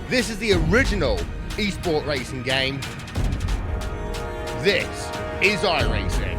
This is the original esport racing game. This is iRacing.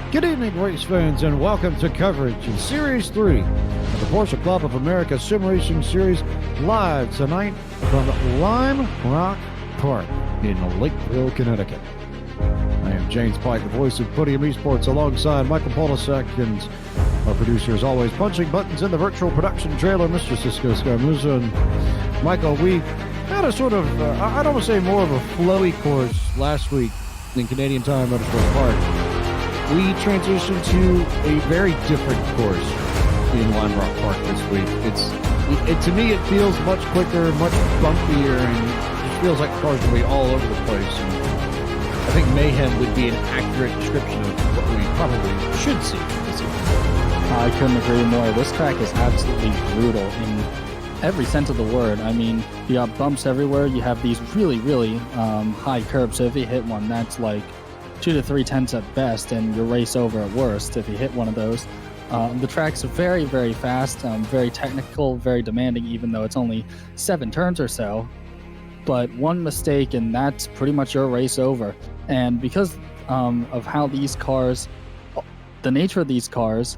Good evening, race fans, and welcome to coverage in Series 3 of the Porsche Club of America Sim Racing Series, live tonight from Lime Rock Park in Lakeville, Connecticut. I am James Pike, the voice of Podium Esports, alongside Michael Polisek and our producer, as always, punching buttons in the virtual production trailer, Mr. Cisco Scaramuzza. And Michael, we had a sort of, I don't want to say more of a flowy course last week in Canadian Tire Motorsport Park. We transitioned to a very different course in Lime Rock Park this week. To me, it feels much quicker, much bumpier, and it just feels like the cars will be all over the place. And I think mayhem would be an accurate description of what we probably should see this evening. I couldn't agree more. This track is absolutely brutal in every sense of the word. I mean, you got bumps everywhere. You have these really high curbs. So if you hit one, that's like 2 to 3 tenths at best, and your race over at worst if you hit one of those. The track's very fast, very technical, very demanding, even though it's only 7 turns or so. But one mistake and that's pretty much your race over. And because of how these cars, the nature of these cars,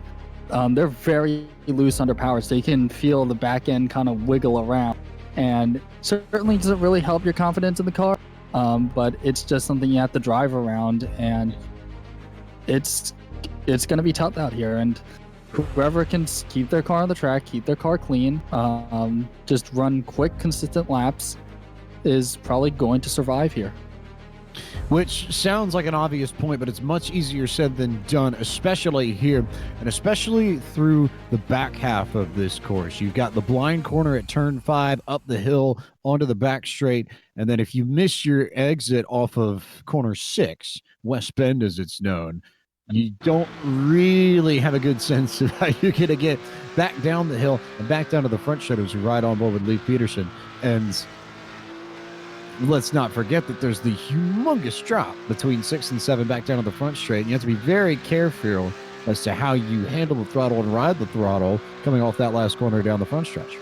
they're very loose under power, so you can feel the back end kind of wiggle around. And certainly doesn't really help your confidence in the car. But it's just something you have to drive around, and it's going to be tough out here. And whoever can keep their car on the track, keep their car clean, just run quick, consistent laps, is probably going to survive here. Which sounds like an obvious point, but it's much easier said than done, especially here, and especially through the back half of this course. You've got the blind corner at turn 5, up the hill, onto the back straight, and then if you miss your exit off of corner 6, West Bend as it's known, you don't really have a good sense of how you're going to get back down the hill and back down to the front straight as we ride on board with Lee Peterson. And let's not forget that there's the humongous drop between 6 and 7 back down to the front straight. And you have to be very careful as to how you handle the throttle and ride the throttle coming off that last corner down the front stretch.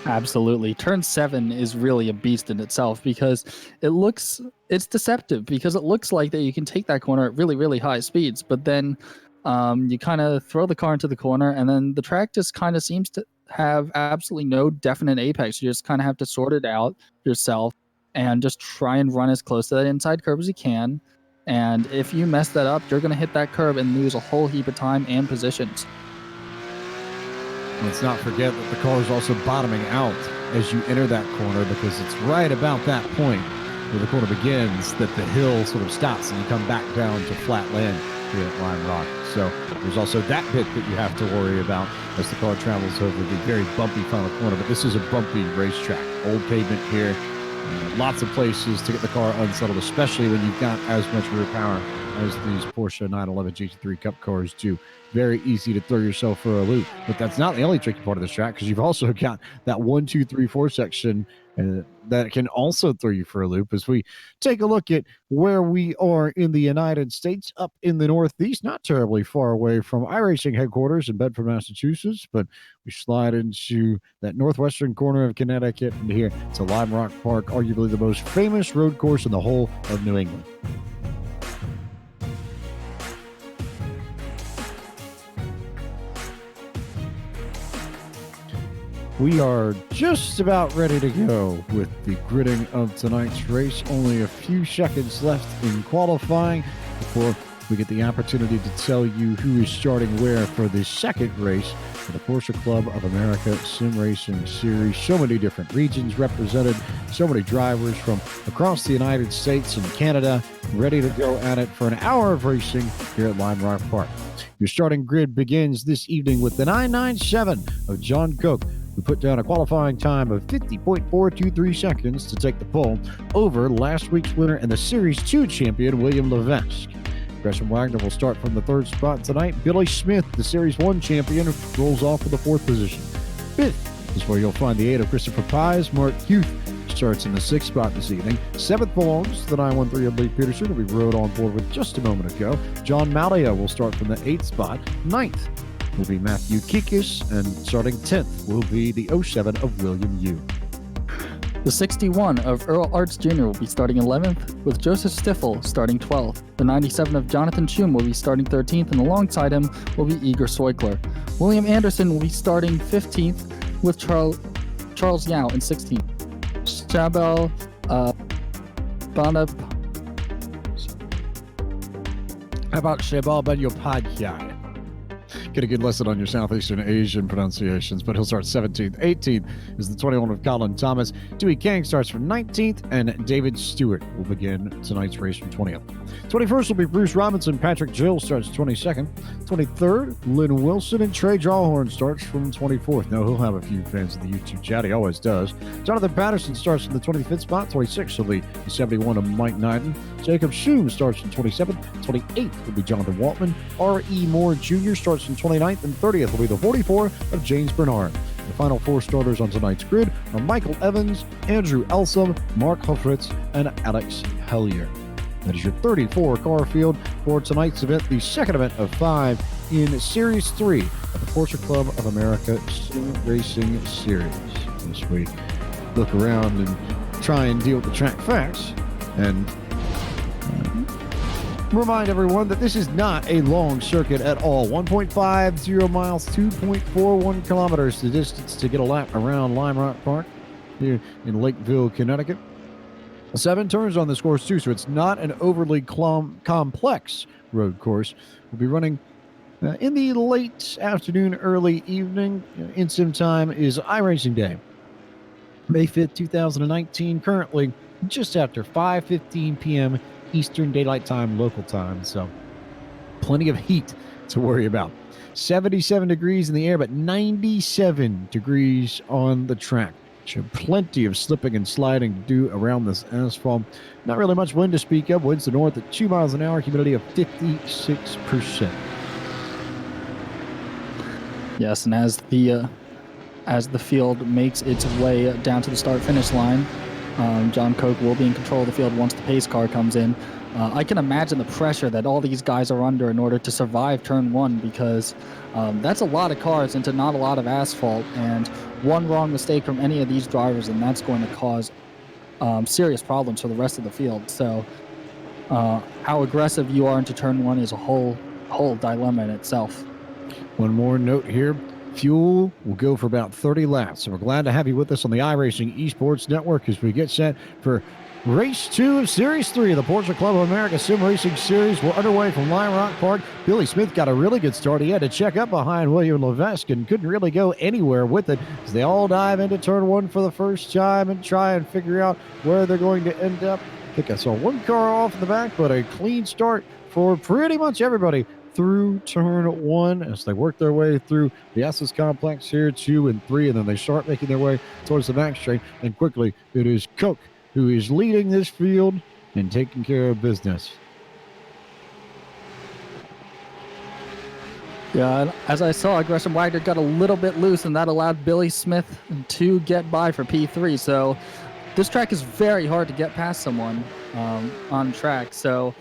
Absolutely. Turn 7 is really a beast in itself because it's deceptive because it looks like that you can take that corner at really high speeds, but then you kind of throw the car into the corner and then the track just kind of seems to have absolutely no definite apex. You just kind of have to sort it out yourself and just try and run as close to that inside curb as you can. And if you mess that up, you're going to hit that curb and lose a whole heap of time and positions. Let's not forget that the car is also bottoming out as you enter that corner, because it's right about that point where the corner begins that the hill sort of stops and you come back down to flat land here at Lime Rock. So there's also that bit that you have to worry about as the car travels over the very bumpy final corner. But this is a bumpy racetrack. Old pavement here. Lots of places to get the car unsettled, especially when you've got as much rear power as these Porsche 911 GT3 Cup cars do. Very easy to throw yourself for a loop. But that's not the only tricky part of this track, because you've also got that 1, 2, 3, 4 section that can also throw you for a loop. As we take a look at where we are in the United States, up in the Northeast, not terribly far away from iRacing headquarters in Bedford, Massachusetts, but we slide into that northwestern corner of Connecticut and here to Lime Rock Park, arguably the most famous road course in the whole of New England. We are just about ready to go with the gridding of tonight's race. Only a few seconds left in qualifying before we get the opportunity to tell you who is starting where for the second race for the Porsche Club of America Sim Racing Series. So many different regions represented, so many drivers from across the United States and Canada ready to go at it for an hour of racing here at Lime Rock Park. Your starting grid begins this evening with the 997 of John Cook, who put down a qualifying time of 50.423 seconds to take the pole over last week's winner and the Series 2 champion, William Levesque. Gresham Wagner will start from the third spot tonight. Billy Smith, the Series 1 champion, rolls off for the fourth position. Fifth is where you'll find the 8 of Christopher Pies. Mark Huth starts in the sixth spot this evening. Seventh belongs to the 913 of Lee Peterson, who we rode on board with just a moment ago. John Malia will start from the eighth spot. Ninth will be Matthew Kikis, and starting 10th will be the 07 of William Yu. The 61 of Earl Arts Jr. will be starting 11th, with Joseph Stiffel starting 12th. The 97 of Jonathan Schum will be starting 13th, and alongside him will be Igor Soikler. William Anderson will be starting 15th, with Charles Yao in 16th. Shabel Banab. How about Shabal Ben-Yopadhyay? Get a good lesson on your Southeastern Asian pronunciations, but he'll start 17th. 18th is the 21 of Colin Thomas. Dewey Kang starts from 19th, and David Stewart will begin tonight's race from 20th. 21st will be Bruce Robinson. Patrick Gill starts 22nd. 23rd, Lynn Wilson, and Trey Drawhorn starts from 24th. Now, he'll have a few fans in the YouTube chat. He always does. Jonathan Patterson starts from the 25th spot. 26th will be the 71 of Mike Knighton. Jacob Schum starts from 27th. 28th will be Jonathan Waltman. R.E. Moore Jr. starts from 29th, and 30th will be the 44 of James Bernard. The final four starters on tonight's grid are Michael Evans, Andrew Elsom, Mark Hofritz, and Alex Hellier. That is your 34-car field for tonight's event, the second event of 5 in Series 3 of the Porsche Club of America Sim Racing Series. As we look around and try and deal with the track facts and remind everyone that this is not a long circuit at all. 1.50 miles, 2.41 kilometers, the distance to get a lap around Lime Rock Park here in Lakeville, Connecticut. 7 turns on this course, too, so it's not an overly complex road course. We'll be running in the late afternoon, early evening. In sim time is iRacing Day. May 5th, 2019, currently just after 5:15 p.m. Eastern Daylight Time, local time, so plenty of heat to worry about. 77 degrees in the air, but 97 degrees on the track. So plenty of slipping and sliding to do around this asphalt. Not really much wind to speak of. Winds to north at 2 miles an hour, humidity of 56%. Yes, and as the field makes its way down to the start-finish line, John Coke will be in control of the field once the pace car comes in. I can imagine the pressure that all these guys are under in order to survive turn 1, because that's a lot of cars into not a lot of asphalt, and one wrong mistake from any of these drivers, and that's going to cause serious problems for the rest of the field. So how aggressive you are into turn 1 is a whole dilemma in itself. One more note here. Fuel will go for about 30 laps. So we're glad to have you with us on the iRacing Esports Network as we get set for Race 2 of Series 3 of the Porsche Club of America Sim Racing Series. We're underway from Lime Rock Park. Billy Smith got a really good start. He had to check up behind William Levesque and couldn't really go anywhere with it as they all dive into turn 1 for the first time and try and figure out where they're going to end up. I think I saw one car off in the back, but a clean start for pretty much everybody through turn 1 as they work their way through the Estes complex here, 2 and 3, and then they start making their way towards the back straight. And quickly, it is Coke who is leading this field and taking care of business. Yeah, as I saw, Gresham Wagner got a little bit loose, and that allowed Billy Smith to get by for P3. So this track is very hard to get past someone on track. So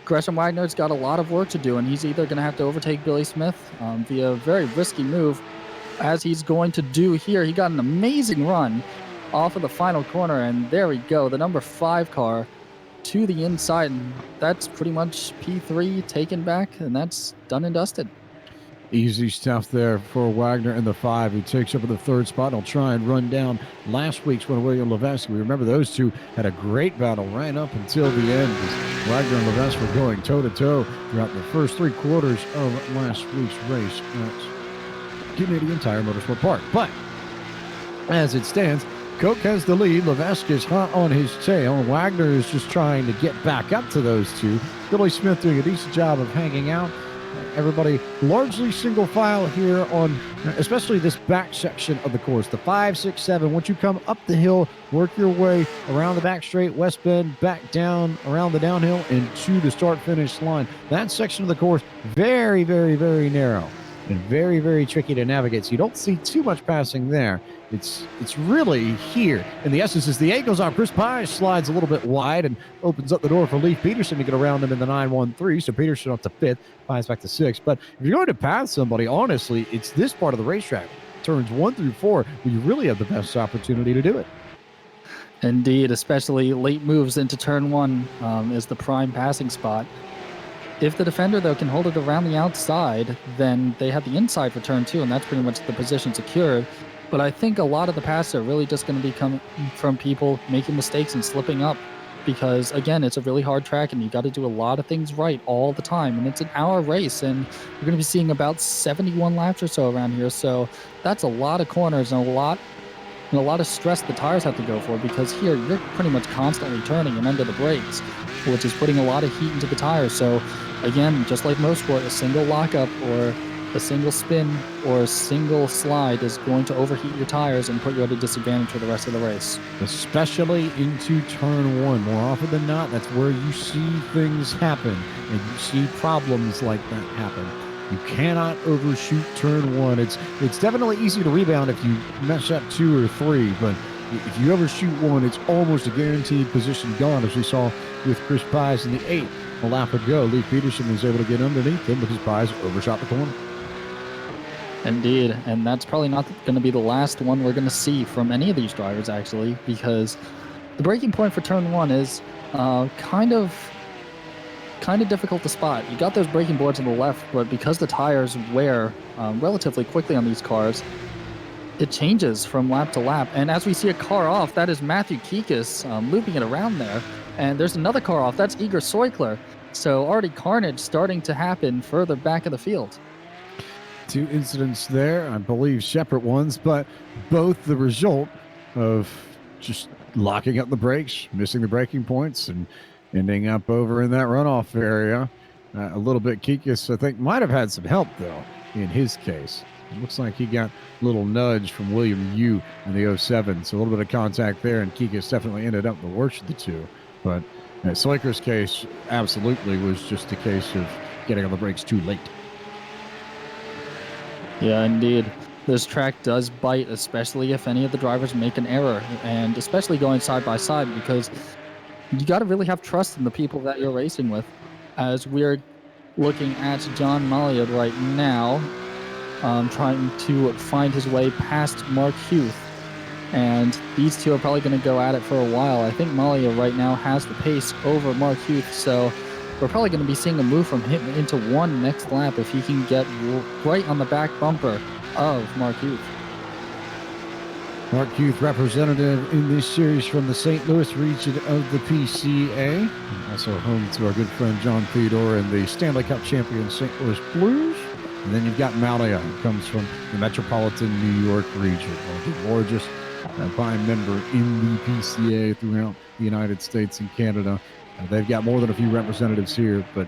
Gresham Wagner's got a lot of work to do, and he's either going to have to overtake Billy Smith via a very risky move, as he's going to do here. He got an amazing run off of the final corner, and there we go. The number 5 car to the inside, and that's pretty much P3 taken back, and that's done and dusted. Easy stuff there for Wagner in the 5. He takes over the 3rd spot. He'll try and run down last week's winner, William Levesque. We remember those two had a great battle right up until the end as Wagner and Levesque were going toe-to-toe throughout the first 3 quarters of last week's race at Canadian Tire Motorsport Park. But as it stands, Koch has the lead. Levesque is hot on his tail. Wagner is just trying to get back up to those two. Billy Smith doing a decent job of hanging out. Everybody largely single file here on especially this back section of the course, the 5, 6, 7. Once you come up the hill, work your way around the back straight, west bend, back down, around the downhill, and to the start-finish line. That section of the course, very, very, very narrow and very, very tricky to navigate. So you don't see too much passing there. It's really here. And the essence is the 8 goes off. Chris Pye slides a little bit wide and opens up the door for Leif Peterson to get around him in the 9-1-3. So Peterson up to 5th, Pye's back to 6th. But if you're going to pass somebody, honestly, it's this part of the racetrack, turns 1 through 4, where you really have the best opportunity to do it. Indeed, especially late moves into turn 1 is the prime passing spot. If the defender, though, can hold it around the outside, then they have the inside for turn 2, and that's pretty much the position secured. But I think a lot of the passes are really just going to be coming from people making mistakes and slipping up because, again, it's a really hard track and you got to do a lot of things right all the time. And it's an hour race, and you're going to be seeing about 71 laps or so around here. So that's a lot of corners and a lot of stress the tires have to go for because here you're pretty much constantly turning and under the brakes, which is putting a lot of heat into the tires. So, again, just like motorsport, a single lockup or a single spin or a single slide is going to overheat your tires and put you at a disadvantage for the rest of the race. Especially into turn 1. More often than not, that's where you see things happen and you see problems like that happen. You cannot overshoot turn 1. It's definitely easy to rebound if you mess up 2 or 3, but if you overshoot 1, it's almost a guaranteed position gone, as we saw with Chris Pye's in the 8th a lap ago. Leif Peterson was able to get underneath him because Pye's overshot the corner. Indeed, and that's probably not going to be the last one we're going to see from any of these drivers, actually, because the braking point for turn 1 is kind of difficult to spot. You got those braking boards on the left, but because the tires wear relatively quickly on these cars, it changes from lap to lap. And as we see a car off, that is Matthew Kikis looping it around there. And there's another car off, that's Igor Soikler. So already carnage starting to happen further back in the field. 2 incidents there, I believe separate ones, but both the result of just locking up the brakes, missing the braking points, and ending up over in that runoff area. A little bit Kikis, I think, might have had some help, though, in his case. It looks like he got a little nudge from William Yu in the 07, so a little bit of contact there, and Kikis definitely ended up the worst of the two. But Soiker's case absolutely was just a case of getting on the brakes too late. Yeah, indeed. This track does bite, especially if any of the drivers make an error, and especially going side by side, because you got to really have trust in the people that you're racing with. As we're looking at John Malia right now, trying to find his way past Mark Huth, and these two are probably going to go at it for a while. I think Malia right now has the pace over Mark Huth, so we're probably going to be seeing a move from him into 1 next lap if he can get right on the back bumper of Mark Huth. Mark Huth, representative in this series from the St. Louis region of the PCA. Also home to our good friend John Theodore and the Stanley Cup champion St. Louis Blues. And then you've got Malia, who comes from the metropolitan New York region. The largest prime member in the PCA throughout the United States and Canada. They've got more than a few representatives here, but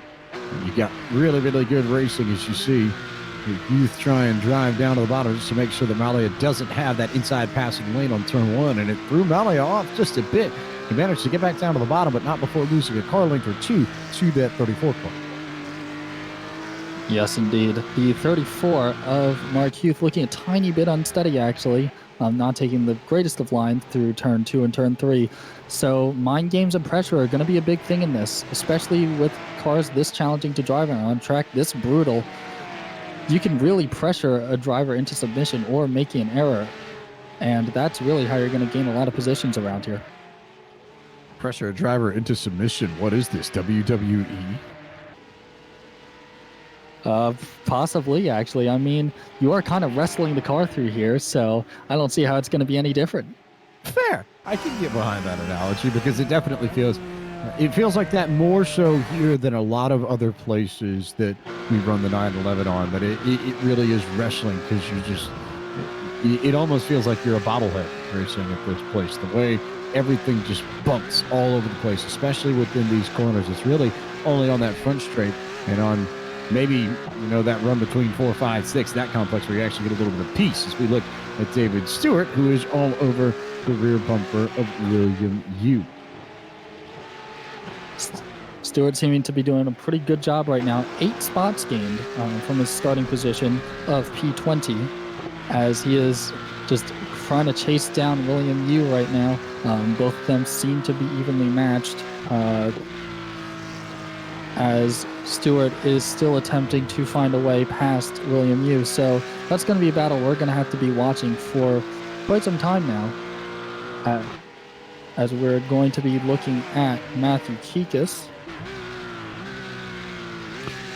you got really, really good racing, as you see. Youth try and drive down to the bottom just to make sure that Malia doesn't have that inside passing lane on turn 1, and it threw Malia off just a bit. He managed to get back down to the bottom, but not before losing a car length or 2 to that 34 car. Yes, indeed. The 34 of Mark Huth looking a tiny bit unsteady, actually. Not taking the greatest of lines through turn 2 and turn 3. So mind games and pressure are going to be a big thing in this, especially with cars this challenging to drive on a track this brutal. You can really pressure a driver into submission or making an error, and that's really how you're going to gain a lot of positions around here. Pressure a driver into submission. What is this, WWE? Uh, Possibly, actually. I mean, you are kind of wrestling the car through here, so I don't see how it's going to be any different. Fair. I can get behind that analogy because it feels like that more so here than a lot of other places that we run the 911 on. That it really is wrestling because it almost feels like you're a bobblehead racing at this place. The way everything just bumps all over the place, especially within these corners. It's really only on that front straight and on maybe that run between 4, 5, 6, that complex where you actually get a little bit of peace as we look at David Stewart, who is all over the rear bumper of William Yu. Stewart seeming to be doing a pretty good job right now. 8 spots gained from his starting position of P20, as he is just trying to chase down William Yu right now. Both of them seem to be evenly matched, as Stewart is still attempting to find a way past William Yu. So that's going to be a battle we're going to have to be watching for quite some time now, as we're going to be looking at Matthew Kikas.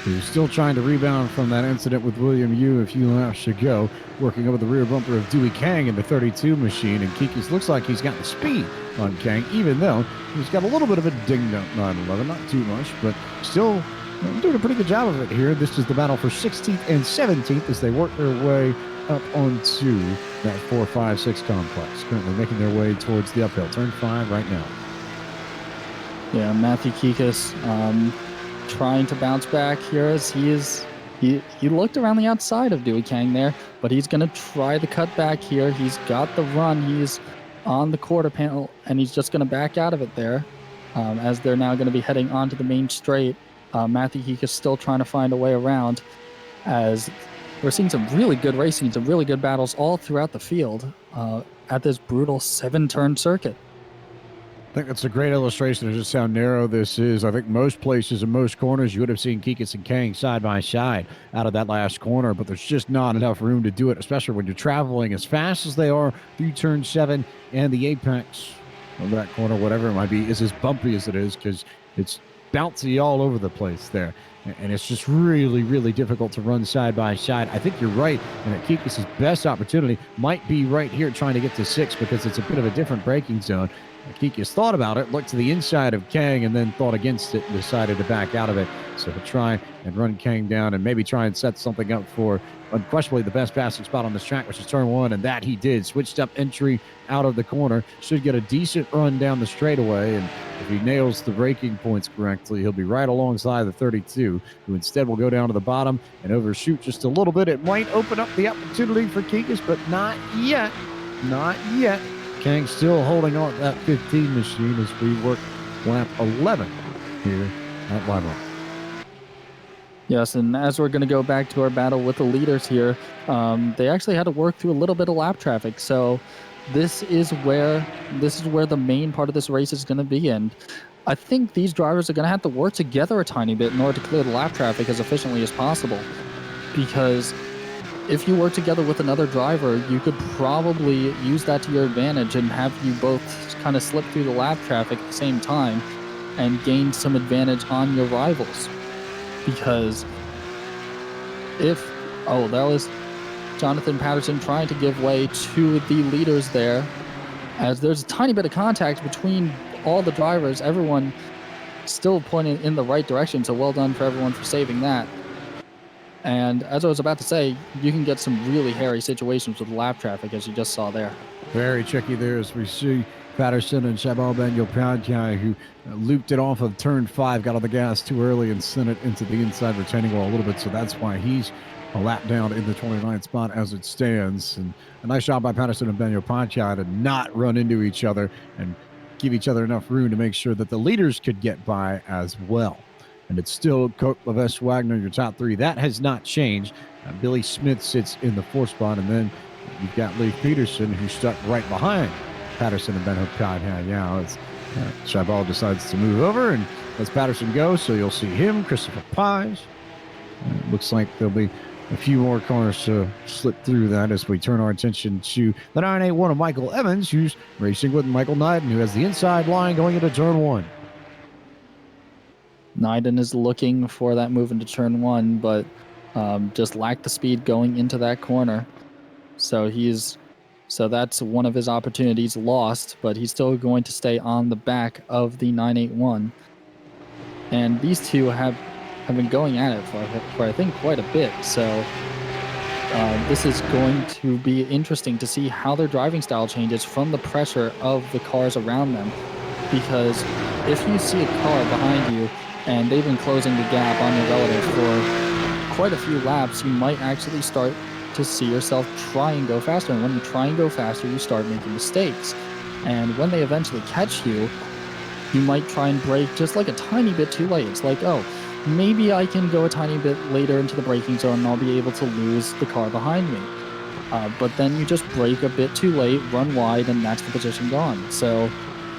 Who's still trying to rebound from that incident with William Yu a few laps ago, working over the rear bumper of Dewey Kang in the 32 machine. And Kikas looks like he's got the speed on Kang, even though he's got a little bit of a dinged up 911, not too much, but still doing a pretty good job of it here. This is the battle for 16th and 17th as they work their way up onto that 4, 5, 6 complex. Currently making their way towards the uphill. Turn 5 right now. Yeah, Matthew Kikas trying to bounce back here as he looked around the outside of Dewey Kang there, but he's going to try the cut back here. He's got the run. He's on the quarter panel, and he's just going to back out of it there as they're now going to be heading onto the main straight. Matthew Kikas still trying to find a way around, as we're seeing some really good racing, some really good battles all throughout the field at this brutal 7-turn circuit. I think that's a great illustration of just how narrow this is. I think most places and most corners you would have seen Kikas and Kang side by side out of that last corner, but there's just not enough room to do it, especially when you're traveling as fast as they are through turn 7 and the apex of that corner, whatever it might be, is as bumpy as it is because it's bouncy all over the place there. And it's just really, really difficult to run side by side. I think you're right, and that Kikas' best opportunity might be right here trying to get to 6 because it's a bit of a different braking zone. Kikas thought about it, looked to the inside of Kang, and then thought against it and decided to back out of it. So to try and run Kang down and maybe try and set something up for unquestionably the best passing spot on this track, which is turn 1, and that he did. Switched up entry out of the corner. Should get a decent run down the straightaway, and if he nails the braking points correctly, he'll be right alongside the 32, who instead will go down to the bottom and overshoot just a little bit. It might open up the opportunity for Kikas, but not yet. Not yet. Kang still holding on that 15 machine as we work lap 11 here at Lima. Yes, and as we're going to go back to our battle with the leaders here, they actually had to work through a little bit of lap traffic. So this is where the main part of this race is going to be. And I think these drivers are going to have to work together a tiny bit in order to clear the lap traffic as efficiently as possible. Because if you work together with another driver, you could probably use that to your advantage and have you both kind of slip through the lap traffic at the same time and gain some advantage on your rivals. Because that was Jonathan Patterson trying to give way to the leaders there, as there's a tiny bit of contact between all the drivers, everyone still pointing in the right direction, so well done for everyone for saving that. And as I was about to say, you can get some really hairy situations with lap traffic, as you just saw there. Very tricky there as we see Patterson and Shabal Ben-Yopadhyay, who looped it off of turn 5, got on the gas too early and sent it into the inside retaining wall a little bit. So that's why he's a lap down in the 29th spot as it stands. And a nice job by Patterson and Ben-Yopadhyay to not run into each other and give each other enough room to make sure that the leaders could get by as well. And it's still Coke, Levesque, Wagner, your top 3. That has not changed. Billy Smith sits in the 4th spot, and then you've got Leif Peterson, who's stuck right behind Patterson and Ben-Yopadhyay. Now it's Shabal decides to move over and lets Patterson go, so you'll see him, Christopher Pies. Looks like there'll be a few more cars to slip through that as we turn our attention to the 981 of Michael Evans, who's racing with Michael Knighton, who has the inside line going into turn 1. Knighton is looking for that move into turn 1, but just lacked the speed going into that corner. So that's one of his opportunities lost, but he's still going to stay on the back of the 981. And these two have been going at it for I think quite a bit. So this is going to be interesting to see how their driving style changes from the pressure of the cars around them. Because if you see a car behind you and they've been closing the gap on your relative for quite a few laps, you might actually start to see yourself try and go faster. And when you try and go faster, you start making mistakes. And when they eventually catch you, you might try and brake just like a tiny bit too late. It's like, oh, maybe I can go a tiny bit later into the braking zone and I'll be able to lose the car behind me. But then you just brake a bit too late, run wide, and that's the position gone. So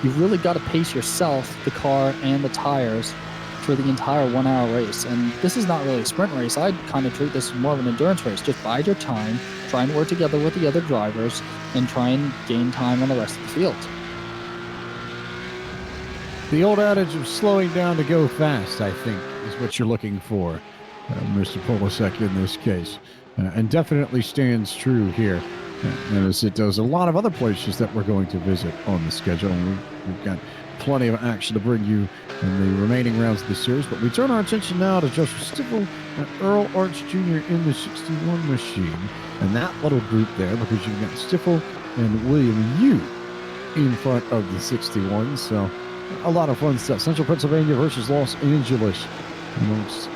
you've really got to pace yourself, the car, and the tires for the entire 1 hour race. And this is not really a sprint race. I'd kind of treat this as more of an endurance race. Just bide your time, try and work together with the other drivers, and try and gain time on the rest of the field. The old adage of slowing down to go fast, I think, is what you're looking for, Mr. Polasek in this case. And definitely stands true here, as it does a lot of other places that we're going to visit on the schedule. And we've got plenty of action to bring you in the remaining rounds of the series. But we turn our attention now to Joshua Stiffel and Earl Arch Jr. in the 61 machine. And that little group there, because you've got Stiffel and William Yu in front of the 61. So a lot of fun stuff. Central Pennsylvania versus Los Angeles amongst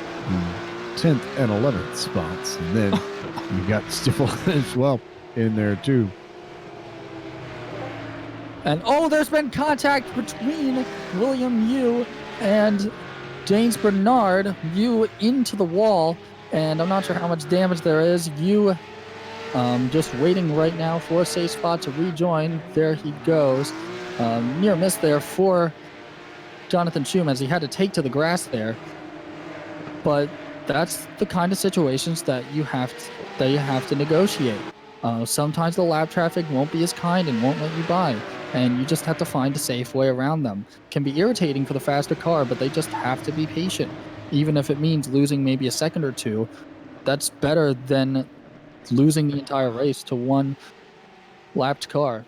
10th and 11th spots. And then you got Stiffel as well in there too. And there's been contact between William Yu and James Bernard. Yu into the wall, and I'm not sure how much damage there is. Yu just waiting right now for a safe spot to rejoin. There he goes. Near miss there for Jonathan Schum as he had to take to the grass there. But that's the kind of situations that you have to negotiate. Sometimes the lap traffic won't be as kind and won't let you by, and you just have to find a safe way around them. Can be irritating for the faster car, but they just have to be patient. Even if it means losing maybe a second or two, that's better than losing the entire race to one lapped car.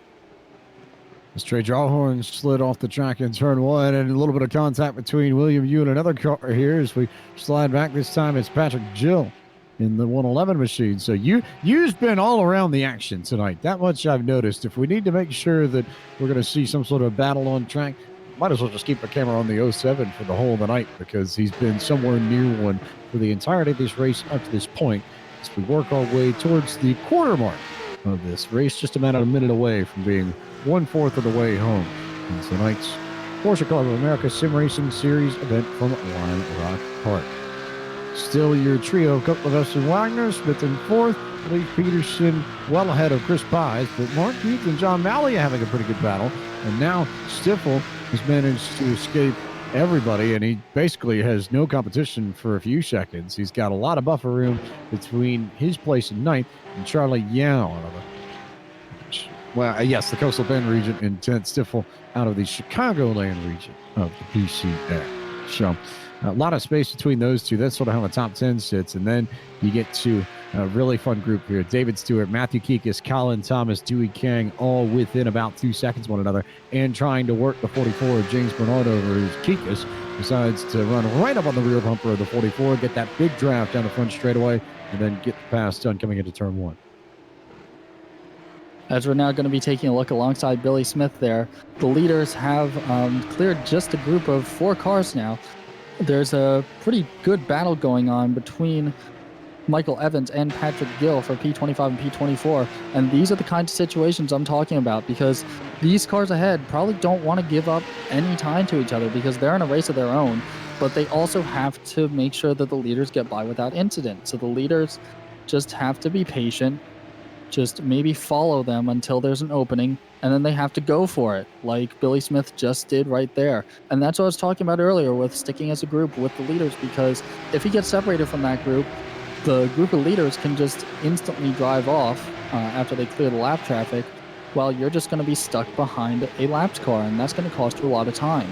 As Trey Jawhorn slid off the track in turn one, and a little bit of contact between William Yu and another car here as we slide back. This time it's Patrick Gill in the 111 machine. So Yu's been all around the action tonight. That much I've noticed. If we need to make sure that we're going to see some sort of battle on track, might as well just keep the camera on the 07 for the whole of the night, because he's been somewhere near one for the entirety of this race up to this point as we work our way towards the quarter mark of this race, just about a minute away from being 1/4 of the way home in tonight's Porsche Club of America Sim Racing Series event from Lime Rock Park. Still your trio, Kutleves and Wagner, Smith in fourth, Lee Peterson well ahead of Chris Pies, but Mark Heath and John Malley having a pretty good battle. And now Stiffel has managed to escape everybody, and he basically has no competition for a few seconds. He's got a lot of buffer room between his place in ninth and Charlie Yao out of the Coastal Bend region, and 10th Stiffel out of the Chicagoland region of the PCA. So a lot of space between those two. That's sort of how the top 10 sits. And then you get to a really fun group here. David Stewart, Matthew Kikas, Colin Thomas, Dewey Kang, all within about 2 seconds of one another, and trying to work the 44 of James Bernard over as Kikas decides to run right up on the rear bumper of the 44, get that big draft down the front straightaway, and then get the pass done coming into turn one. As we're now going to be taking a look alongside Billy Smith there, the leaders have cleared just a group of 4 cars now. There's a pretty good battle going on between Michael Evans and Patrick Gill for P25 and P24, and these are the kinds of situations I'm talking about, because these cars ahead probably don't want to give up any time to each other because they're in a race of their own, but they also have to make sure that the leaders get by without incident. So the leaders just have to be patient, just maybe follow them until there's an opening, and then they have to go for it, like Billy Smith just did right there. And that's what I was talking about earlier with sticking as a group with the leaders, because if he gets separated from that group, the group of leaders can just instantly drive off after they clear the lap traffic, while you're just going to be stuck behind a lapped car, and that's going to cost you a lot of time.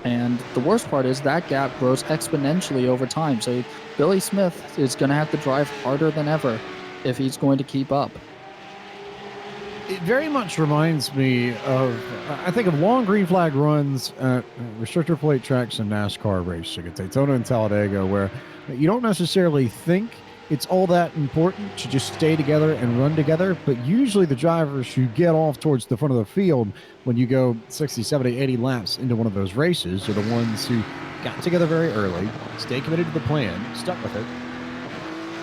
And the worst part is that gap grows exponentially over time. So Billy Smith is going to have to drive harder than ever if he's going to keep up. It very much reminds me of, I think of long green flag runs at restrictor plate tracks and NASCAR racing at Daytona and Talladega, where you don't necessarily think it's all that important to just stay together and run together, but usually the drivers who get off towards the front of the field when you go 60, 70, 80 laps into one of those races are the ones who got together very early, stay committed to the plan, stuck with it,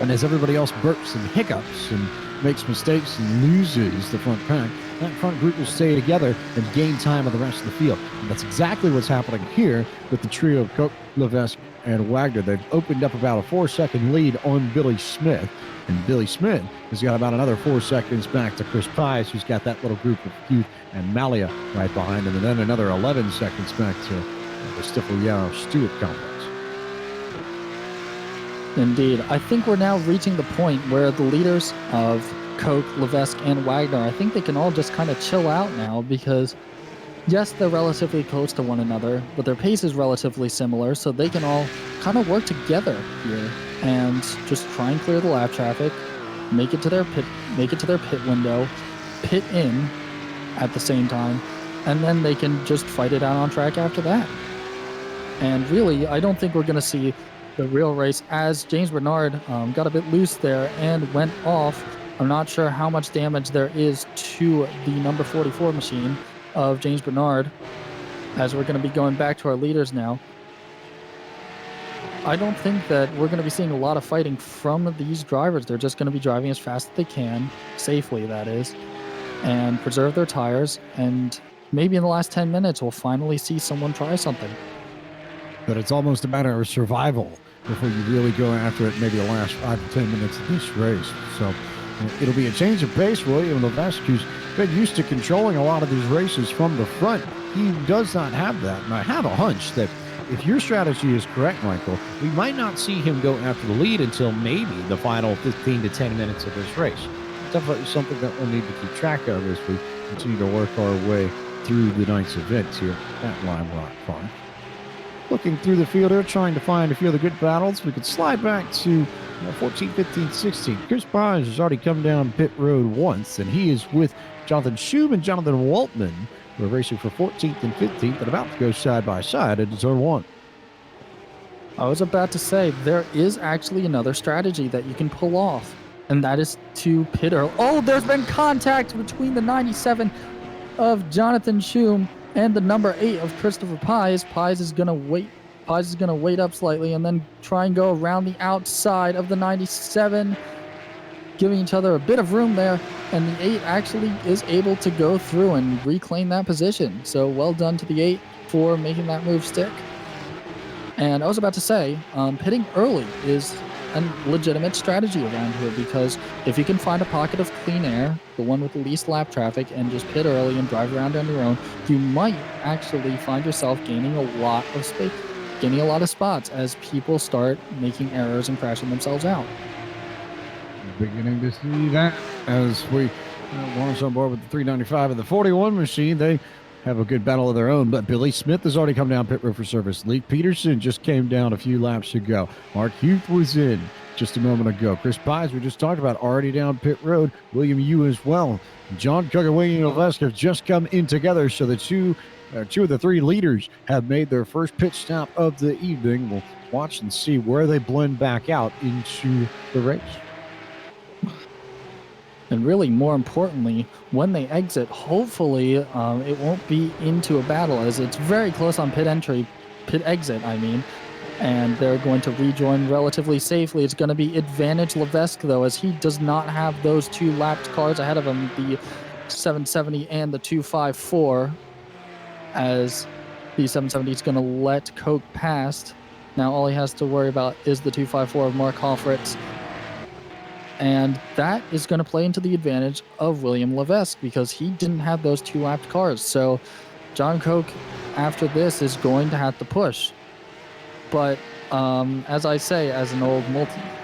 and as everybody else burps and hiccups and makes mistakes and loses the front pack, that front group will stay together and gain time of the rest of the field. And that's exactly what's happening here with the trio of Koch, Levesque, and Wagner. They've opened up about a 4-second lead on Billy Smith. And Billy Smith has got about another 4 seconds back to Chris Pies, who's got that little group of Hugh and Malia right behind him. And then another 11 seconds back to the Stifel-Yao-Stewart complex. Indeed. I think we're now reaching the point where the leaders of Koch, Levesque, and Wagner, I think they can all just kind of chill out now because, yes, they're relatively close to one another, but their pace is relatively similar, so they can all kind of work together here and just try and clear the lap traffic, make it to their pit window, pit in at the same time, and then they can just fight it out on track after that. And really, I don't think we're going to see the real race as James Bernard got a bit loose there and went off. I'm not sure how much damage there is to the number 44 machine of James Bernard, as we're going to be going back to our leaders now. I don't think that we're going to be seeing a lot of fighting from these drivers. They're just going to be driving as fast as they can, safely that is, and preserve their tires. And maybe in the last 10 minutes, we'll finally see someone try something. But it's almost a matter of survival before you really go after it, maybe the last 5 to 10 minutes of this race. So it'll be a change of pace. William Levesque, who's been used to controlling a lot of these races from the front, he does not have that. And I have a hunch that if your strategy is correct, Michael, we might not see him go after the lead until maybe the final 15 to 10 minutes of this race. Definitely something that we'll need to keep track of as we continue to work our way through the night's events here at Lime Rock Farm. Looking through the field here, trying to find a few of the good battles. We could slide back to 14, 15, 16. Chris Pies has already come down pit road once, and he is with Jonathan Schum and Jonathan Waltman, who are racing for 14th and 15th and about to go side by side into turn one. I was about to say, there is actually another strategy that you can pull off, and that is to pit early. Oh, there's been contact between the 97 of Jonathan Schum and the number 8 of Christopher Pies. Pies is gonna wait up slightly and then try and go around the outside of the 97, giving each other a bit of room there. And the 8 actually is able to go through and reclaim that position. So well done to the 8 for making that move stick. And I was about to say, pitting early is a legitimate strategy around here, because if you can find a pocket of clean air, the one with the least lap traffic, and just pit early and drive around on your own, you might actually find yourself gaining a lot of space, gaining a lot of spots as people start making errors and crashing themselves out. Beginning to see that as we launch on board with the 395 and the 41 machine. They have a good battle of their own, but Billy Smith has already come down pit road for service. Lee Peterson just came down a few laps ago. Mark Huth was in just a moment ago. Chris Pies, we just talked about, already down pit road. William Yu as well. John Cook and William Levesque have just come in together, so the two of the three leaders have made their first pit stop of the evening. We'll watch and see where they blend back out into the race. And really, more importantly, when they exit, hopefully it won't be into a battle, as it's very close on pit exit, and they're going to rejoin relatively safely. It's going to be advantage Levesque, though, as he does not have those two lapped cars ahead of him, the 770 and the 254, as the 770 is going to let Coke past. Now all he has to worry about is the 254 of Mark Hoffritz. And that is going to play into the advantage of William Levesque, because he didn't have those two lapped cars. So John Coke, after this, is going to have to push. But as I say, as an old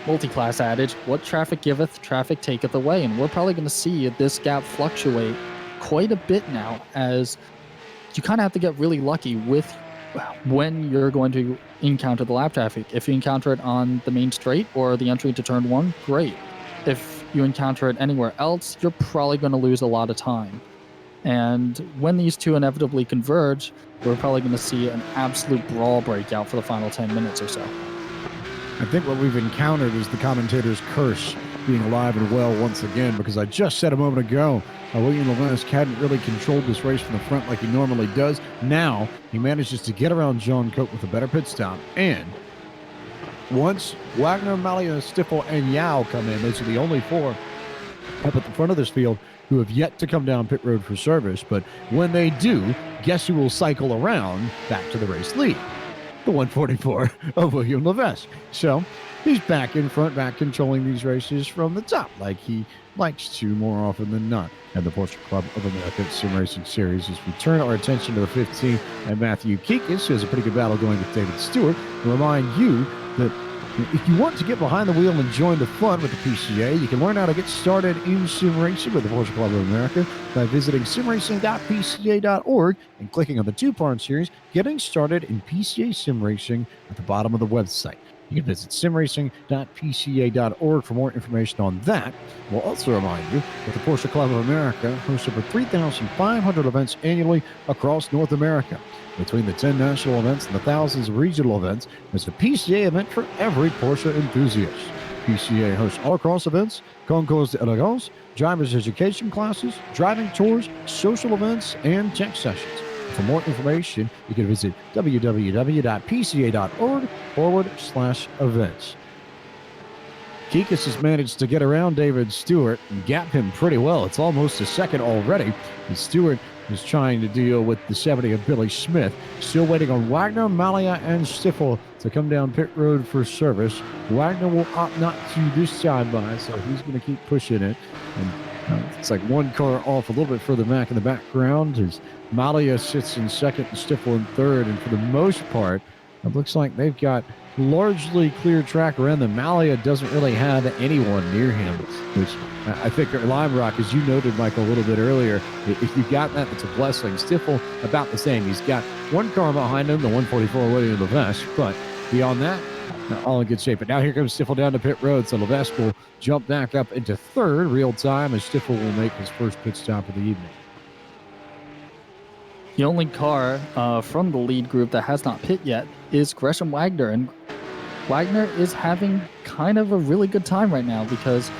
multi-class adage, what traffic giveth, traffic taketh away. And we're probably going to see this gap fluctuate quite a bit now, as you kind of have to get really lucky with when you're going to encounter the lap traffic. If you encounter it on the main straight or the entry to turn 1, great. If you encounter it anywhere else, you're probably going to lose a lot of time. And when these two inevitably converge, we're probably going to see an absolute brawl break out for the final 10 minutes or so. I think what we've encountered is the commentator's curse being alive and well once again, because I just said a moment ago, William Levesque hadn't really controlled this race from the front like he normally does. Now he manages to get around John Cope with a better pit stop. And once Wagner, Malia, Stiffel, and Yao come in, those are the only 4 up at the front of this field who have yet to come down pit road for service. But when they do, guess who will cycle around back to the race lead? The 144 of William Levesque. So he's back in front, back controlling these races from the top, like he likes to more often than not. And the Porsche Club of America Sim Racing Series, as we turn our attention to the 15 and Matthew Kikas, who has a pretty good battle going with David Stewart. And remind you that if you want to get behind the wheel and join the fun with the PCA, you can learn how to get started in sim racing with the Porsche Club of America by visiting simracing.pca.org and clicking on the 2-part series, Getting Started in PCA Sim Racing, at the bottom of the website. You can visit simracing.pca.org for more information on that. We'll also remind you that the Porsche Club of America hosts over 3,500 events annually across North America. Between the 10 national events and the thousands of regional events, there's a PCA event for every Porsche enthusiast. PCA hosts autocross events, concours d'elegance, driver's education classes, driving tours, social events, and tech sessions. For more information, you can visit www.pca.org/events. Kikas has managed to get around David Stewart and gap him pretty well. It's almost a second already. And Stewart is trying to deal with the 70 of Billy Smith. Still waiting on Wagner, Malia, and Stiffel to come down pit road for service. Wagner will opt not to this time by, so he's going to keep pushing it. And it's like one car off a little bit further back in the background as Malia sits in second and Stiffel in third. And for the most part, it looks like they've got largely clear track around them. Malia doesn't really have anyone near him, which I think at Lime Rock, as you noted, Michael, a little bit earlier, if you've got that, it's a blessing. Stiffel, about the same. He's got one car behind him, the 144 William Levesque, but beyond that, all in good shape. But now here comes Stiffel down to pit road, so Levesque will jump back up into third real time as Stiffel will make his first pit stop of the evening. The only car from the lead group that has not pit yet is Gresham Wagner, and Wagner is having kind of a really good time right now because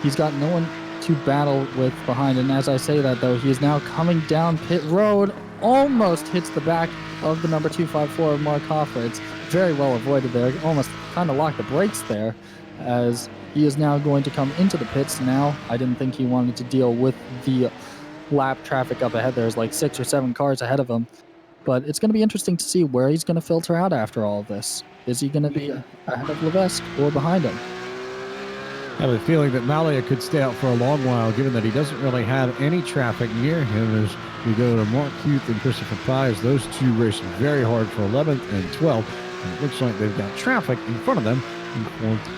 he's got no one to battle with behind. And as I say that, though, he is now coming down pit road, almost hits the back of the number 254 of Mark Hoffa. It's very well avoided there. Almost kind of locked the brakes there as he is now going to come into the pits. Now, I didn't think he wanted to deal with the lap traffic up ahead. There's like 6 or 7 cars ahead of him. But it's going to be interesting to see where he's going to filter out after all of this. Is he going to be ahead of Levesque or behind him? I have a feeling that Malia could stay out for a long while, given that he doesn't really have any traffic near him as we go to Mark Huth and Christopher Pies. Those two racing very hard for 11th and 12th. And it looks like they've got traffic in front of them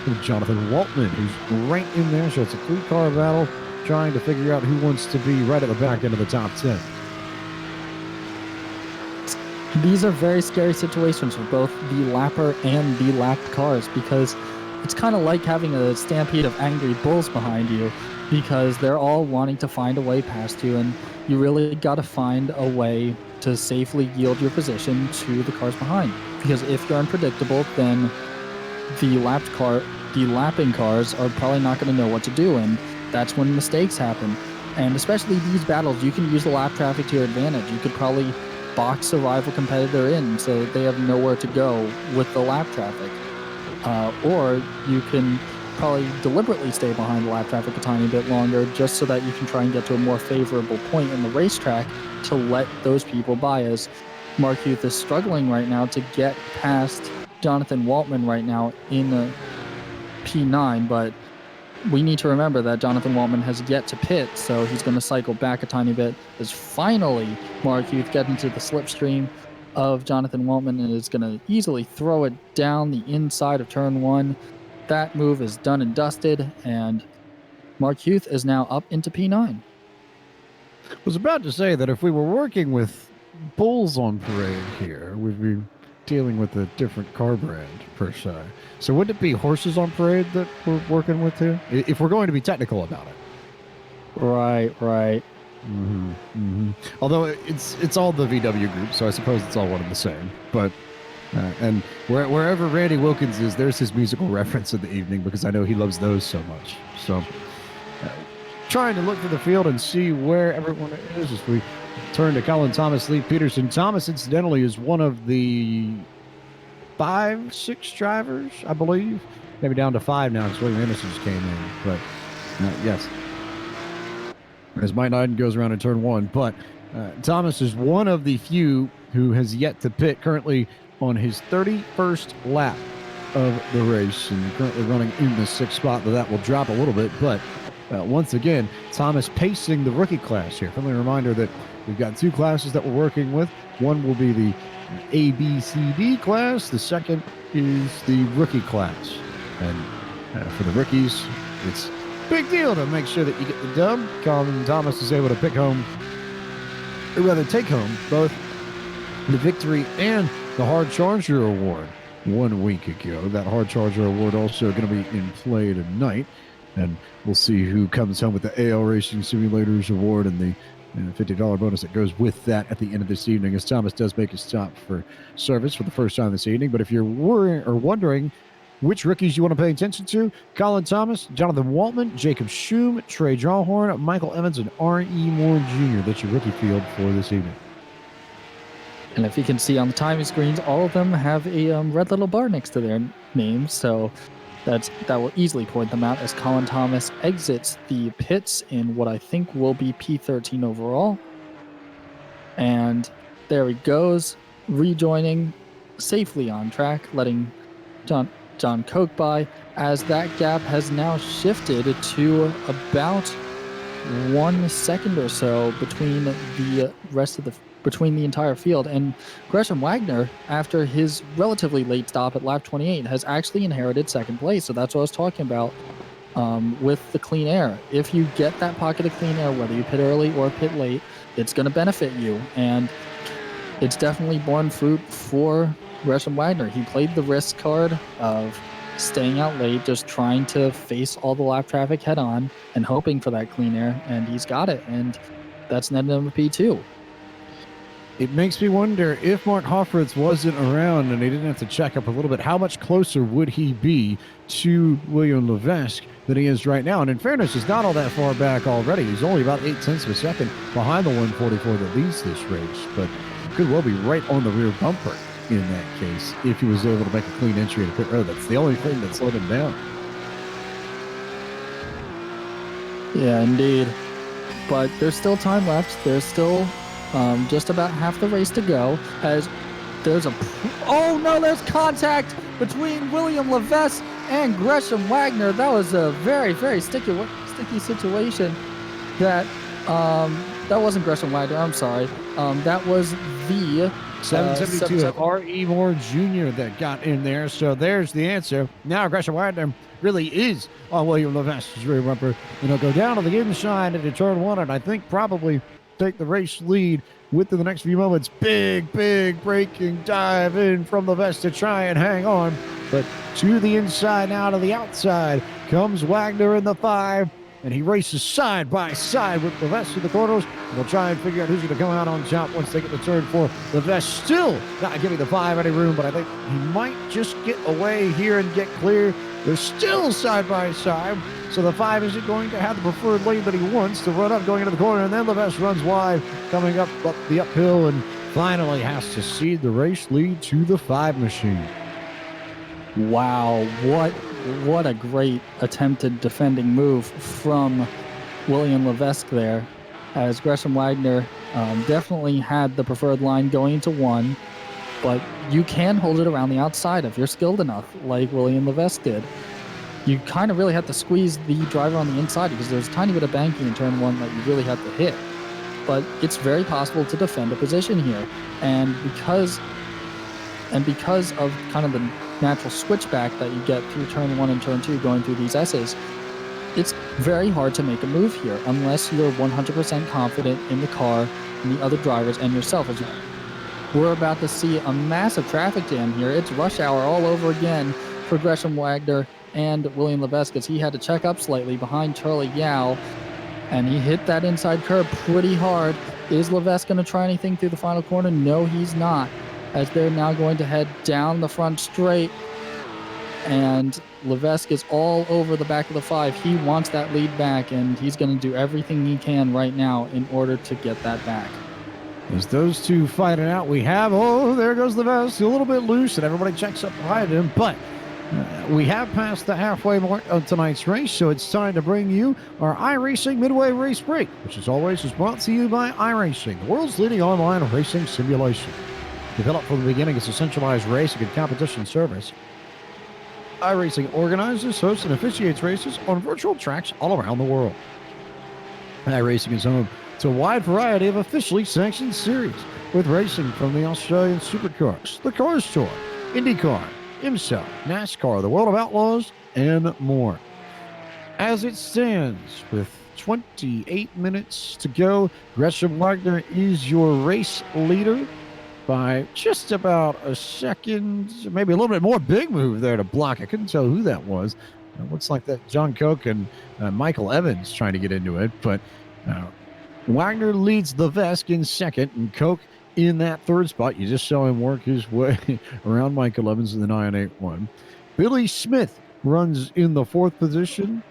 with Jonathan Waltman, who's right in there. So it's a 3-car battle trying to figure out who wants to be right at the back end of the top 10. These are very scary situations for both the lapper and the lapped cars because it's kind of like having a stampede of angry bulls behind you because they're all wanting to find a way past you, and you really got to find a way to safely yield your position to the cars behind. Because if you're unpredictable, then the lapping cars are probably not going to know what to do, and that's when mistakes happen. And especially these battles, you can use the lap traffic to your advantage. You could probably box a rival competitor in so that they have nowhere to go with the lap traffic. Or you can probably deliberately stay behind the lap traffic a tiny bit longer just so that you can try and get to a more favorable point in the racetrack to let those people by, as Mark Huth is struggling right now to get past Jonathan Waltman right now in the P9, but we need to remember that Jonathan Waltman has yet to pit, so he's going to cycle back a tiny bit as finally Mark Huth gets into the slipstream of Jonathan Waltman and is going to easily throw it down the inside of turn 1. That move is done and dusted, and Mark Huth is now up into P9. I was about to say that if we were working with bulls on parade here. We'd be dealing with a different car brand per se. So would it be horses on parade that we're working with here? If we're going to be technical about it. Right, right. Although it's all the VW group, so I suppose it's all one and the same. But and wherever Randy Wilkins is, there's his musical reference of the evening because I know he loves those so much. So trying to look through the field and see where everyone is as we turn to Colin Thomas, Lee Peterson. Thomas, incidentally, is one of the 5-6 drivers, I believe. Maybe down to 5 now because William Anderson just came in. But yes. As Mike Knighton goes around in turn 1. But Thomas is one of the few who has yet to pit, currently on his 31st lap of the race and currently running in the 6th spot. Though that will drop a little bit. But once again, Thomas pacing the rookie class here. Friendly reminder that we've got 2 classes that we're working with. One will be the ABCD class. The second is the rookie class. And for the rookies, it's big deal to make sure that you get the dub. Colin Thomas is able to pick home, or rather take home, both the victory and the Hard Charger Award 1 week ago. That Hard Charger Award also going to be in play tonight, and we'll see who comes home with the AL Racing Simulators Award and the $50 bonus that goes with that at the end of this evening, as Thomas does make a stop for service for the first time this evening. But if you're worrying or wondering which rookies you want to pay attention to, Colin Thomas, Jonathan Waltman, Jacob Schum, Trey Drawhorn, Michael Evans, and R.E. Moore Jr. That's your rookie field for this evening. And if you can see on the timing screens, all of them have a red little bar next to their names, so that will easily point them out as Colin Thomas exits the pits in what I think will be P13 overall. And there he goes, rejoining safely on track, letting John Koch by, as that gap has now shifted to about 1 second or so between the entire field. And Gresham Wagner, after his relatively late stop at lap 28, has actually inherited second place. So that's what I was talking about with the clean air. If you get that pocket of clean air, whether you pit early or pit late, it's going to benefit you. And it's definitely borne fruit for Gresham Wagner. He played the risk card of staying out late, just trying to face all the lap traffic head on and hoping for that clean air, and he's got it. And that's netted him a P2. It makes me wonder if Mark Hoffritz wasn't around and he didn't have to check up a little bit, how much closer would he be to William Levesque than he is right now? And in fairness, he's not all that far back already. He's only about 0.8 of a second behind the 144 that leads this race, but could well be right on the rear bumper in that case if he was able to make a clean entry to pit road. That's the only thing that slowed him down. Yeah, indeed. But there's still time left. There's still just about half the race to go. As there's oh no, there's contact between William Levesque and Gresham Wagner. That was a very, very sticky situation. That wasn't Gresham Wagner. I'm sorry. That was the 772 of R.E. Moore Jr. that got in there. So there's the answer. Now Gresham Wagner really is on William Levesque's rear bumper. And he'll go down to the inside into turn 1, and I think probably take the race lead within the next few moments. Big braking dive in from Levesque to try and hang on. But to the inside, now to the outside comes Wagner in the 5. And he races side by side with Levesque in the corners. And they'll try and figure out who's going to come out on top once they get to turn 4. Levesque still not giving the 5 any room, but I think he might just get away here and get clear. They're still side by side. So the 5 isn't going to have the preferred lane that he wants to run up going into the corner. And then Levesque runs wide, coming up the uphill, and finally has to cede the race lead to the 5 machine. Wow, what a great attempted defending move from William Levesque there, as Gresham Wagner definitely had the preferred line going into 1, but you can hold it around the outside if you're skilled enough, like William Levesque did. You kind of really have to squeeze the driver on the inside because there's a tiny bit of banking in turn 1 that you really have to hit, but it's very possible to defend a position here, and because of kind of the natural switchback that you get through turn 1 and turn 2 going through these S's, it's very hard to make a move here unless you're 100% confident in the car and the other drivers and yourself. As we're about to see a massive traffic jam here. It's rush hour all over again for Gresham Wagner and William Levesque, as he had to check up slightly behind Charlie Yao, and he hit that inside curb pretty hard. Is Levesque going to try anything through the final corner? No, he's not, as they're now going to head down the front straight, and Levesque is all over the back of the 5. He wants that lead back, and he's going to do everything he can right now in order to get that back. As those two fight it out, we have, there goes Levesque, a little bit loose, and everybody checks up behind him, but we have passed the halfway mark of tonight's race, so it's time to bring you our iRacing Midway Race Break, which as always is brought to you by iRacing, the world's leading online racing simulation. Developed from the beginning as a centralized racing and competition service, iRacing organizes, hosts, and officiates races on virtual tracks all around the world. iRacing is home to a wide variety of officially sanctioned series, with racing from the Australian Supercars, the Cars Tour, IndyCar, IMSA, NASCAR, the World of Outlaws, and more. As it stands, with 28 minutes to go, Gresham Wagner is your race leader by just about a second, maybe a little bit more. Big move there to block. I couldn't tell who that was. It looks like that John Koch and Michael Evans trying to get into it, but Wagner leads Levesque in second, and Koch in that third spot. You just saw him work his way around Michael Evans in the 981. Billy Smith runs in the fourth position,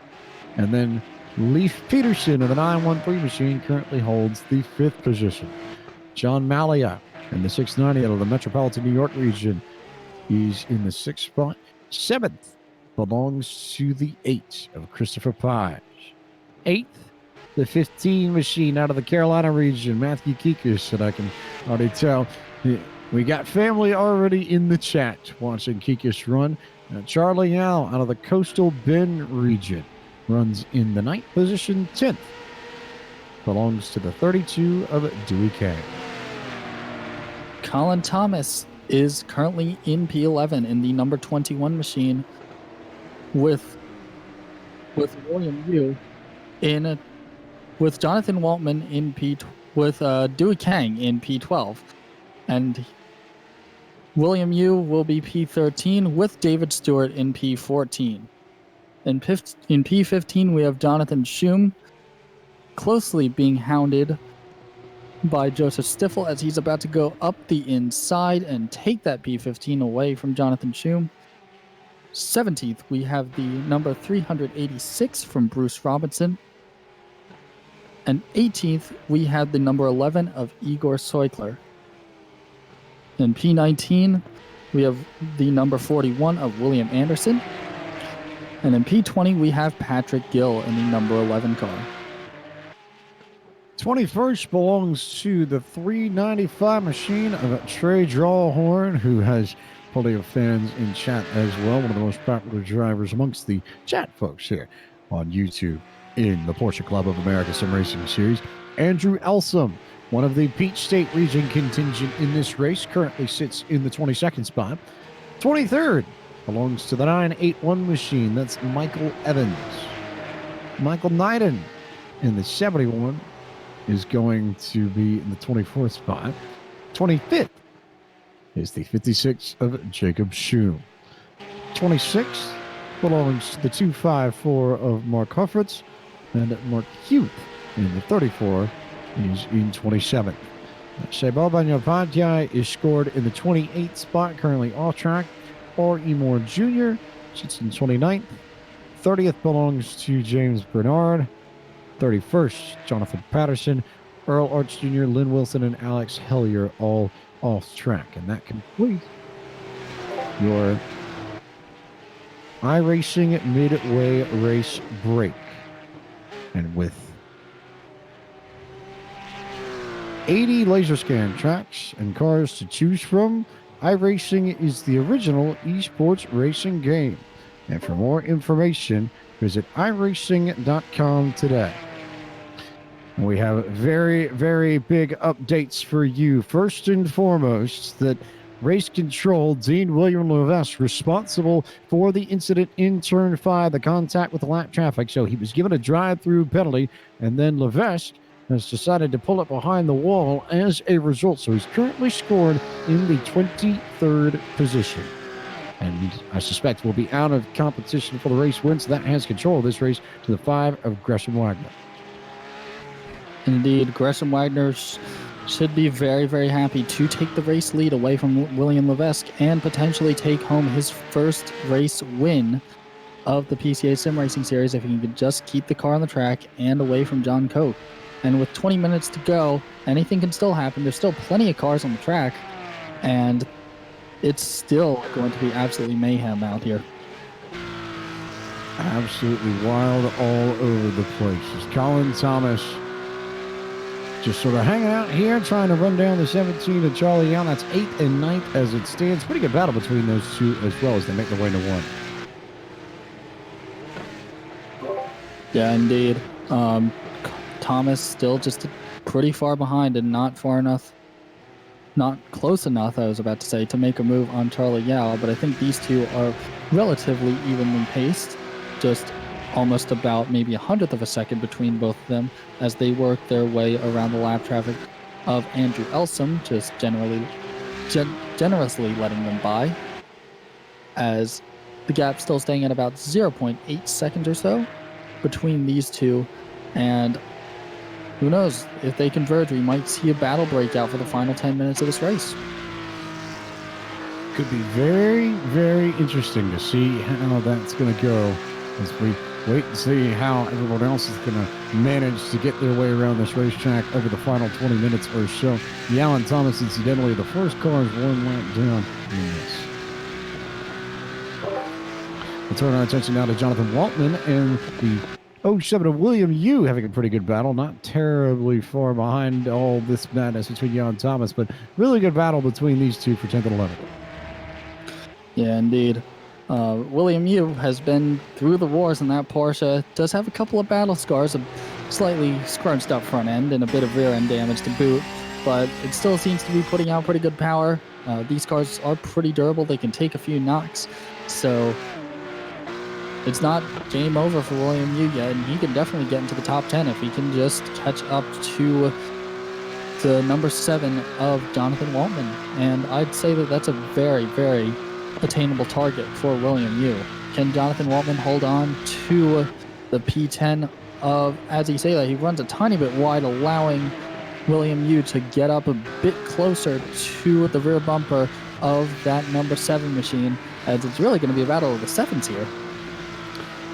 and then Leif Peterson of the 913 machine currently holds the fifth position. John Malia in the 690 out of the Metropolitan New York region, he's in the sixth spot. Seventh belongs to the 8 of Christopher Page. Eighth, the 15 machine out of the Carolina region, Matthew Kikus, and I can already tell we got family already in the chat watching Kikus run. Charlie Yao out of the Coastal Bend region runs in the 9th position. 10th belongs to the 32 of Dewey K. Colin Thomas is currently in P11 in the number 21 machine with William Yu with Jonathan Waltman in with Dewey Kang in P12, and William Yu will be P13 with David Stewart in P14. In P15, we have Jonathan Schum closely being hounded by Joseph Stiffel as he's about to go up the inside and take that P15 away from Jonathan Schum. 17th, we have the number 386 from Bruce Robinson. And 18th, we have the number 11 of Igor Soikler. In P19, we have the number 41 of William Anderson. And in P20, we have Patrick Gill in the number 11 car. 21st belongs to the 395 machine of Trey Drawhorn, who has plenty of fans in chat as well. One of the most popular drivers amongst the chat folks here on YouTube in the Porsche Club of America Sim Racing Series. Andrew Elsom, one of the Peach State region contingent in this race, currently sits in the 22nd spot. 23rd belongs to the 981 machine. That's Michael Evans. Michael Knighton in the 71 is going to be in the 24th spot. 25th is the 56 of Jacob Schum. 26th belongs to the 254 of Mark Huffritz, and Mark Hewitt in the 34 is in 27th. Sebal Banyopadhyay is scored in the 28th spot, currently off track. R.E. Moore Jr. sits in 29th. 30th belongs to James Bernard. 31st, Jonathan Patterson, Earl Arch Jr., Lynn Wilson, and Alex Hellier all off track. And that completes your iRacing Midway Race Break. And with 80 laser scan tracks and cars to choose from, iRacing is the original esports racing game. And for more information, visit iRacing.com today. And we have very, very big updates for you. First and foremost, that race control. Dean William Levesque responsible for the incident in turn 5, the contact with the lap traffic. So he was given a drive-through penalty, and then Levesque has decided to pull it behind the wall as a result. So he's currently scored in the 23rd position. And I suspect will be out of competition for the race win. So that has control of this race to the 5 of Gresham Wagner. Indeed, Gresham Wagner should be very, very happy to take the race lead away from William Levesque and potentially take home his first race win of the PCA Sim Racing Series if he can just keep the car on the track and away from John Cote. And with 20 minutes to go, anything can still happen. There's still plenty of cars on the track, and it's still going to be absolutely mayhem out here. Absolutely wild all over the place. As Colin Thomas just sort of hanging out here, trying to run down the 17 of Charlie Young. That's 8th and 9th as it stands. Pretty good battle between those two as well as they make their way to 1. Yeah, indeed. Thomas still just pretty far behind and not close enough, I was about to say, to make a move on Charlie Yao, but I think these two are relatively evenly paced, just almost about maybe 100th of a second between both of them as they work their way around the lap traffic of Andrew Elsom, just generously letting them by, as the gap still staying at about 0.8 seconds or so between these two. And who knows, if they converge, we might see a battle break out for the final 10 minutes of this race. Could be very, very interesting to see how that's going to go as we wait and see how everyone else is going to manage to get their way around this racetrack over the final 20 minutes or so. Yao and Thomas, incidentally, the first car is 1 lap down in this. We'll turn our attention now to Jonathan Waltman and the 07 of William Yu having a pretty good battle. Not terribly far behind all this madness between Yao and Thomas, but really good battle between these two for 10th and 11th. Yeah, indeed. William Yu has been through the wars in that Porsche. Does have a couple of battle scars, a slightly scrunched up front end and a bit of rear end damage to boot, but it still seems to be putting out pretty good power. These cars are pretty durable. They can take a few knocks, so it's not game over for William Yu yet, and he can definitely get into the top 10 if he can just catch up to the number 7 of Jonathan Waltman. And I'd say that that's a very, very attainable target for William Yu. Can Jonathan Waltman hold on to the P10 of, as he say that, he runs a tiny bit wide, allowing William Yu to get up a bit closer to the rear bumper of that number 7 machine, as it's really going to be a battle of the 7s here.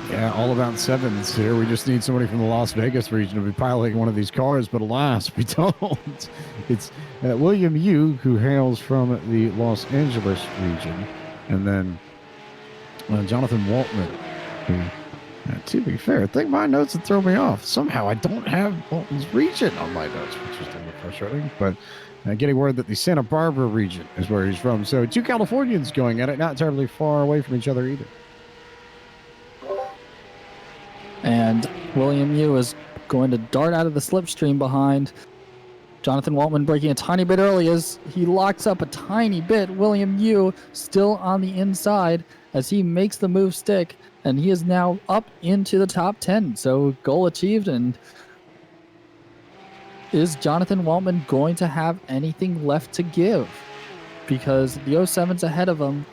Yeah, all about 7s here. We just need somebody from the Las Vegas region to be piloting one of these cars, but alas, we don't. It's William Yu, who hails from the Los Angeles region, and then Jonathan Waltman, who, to be fair, I think my notes would throw me off. Somehow I don't have Waltman's region on my notes, which is a little frustrating, but getting word that the Santa Barbara region is where he's from. So 2 Californians going at it, not terribly far away from each other either. And William Yu is going to dart out of the slipstream behind. Jonathan Waltman braking a tiny bit early as he locks up a tiny bit. William Yu still on the inside as he makes the move stick, and he is now up into the top 10. So goal achieved. And is Jonathan Waltman going to have anything left to give? Because the 07's ahead of him.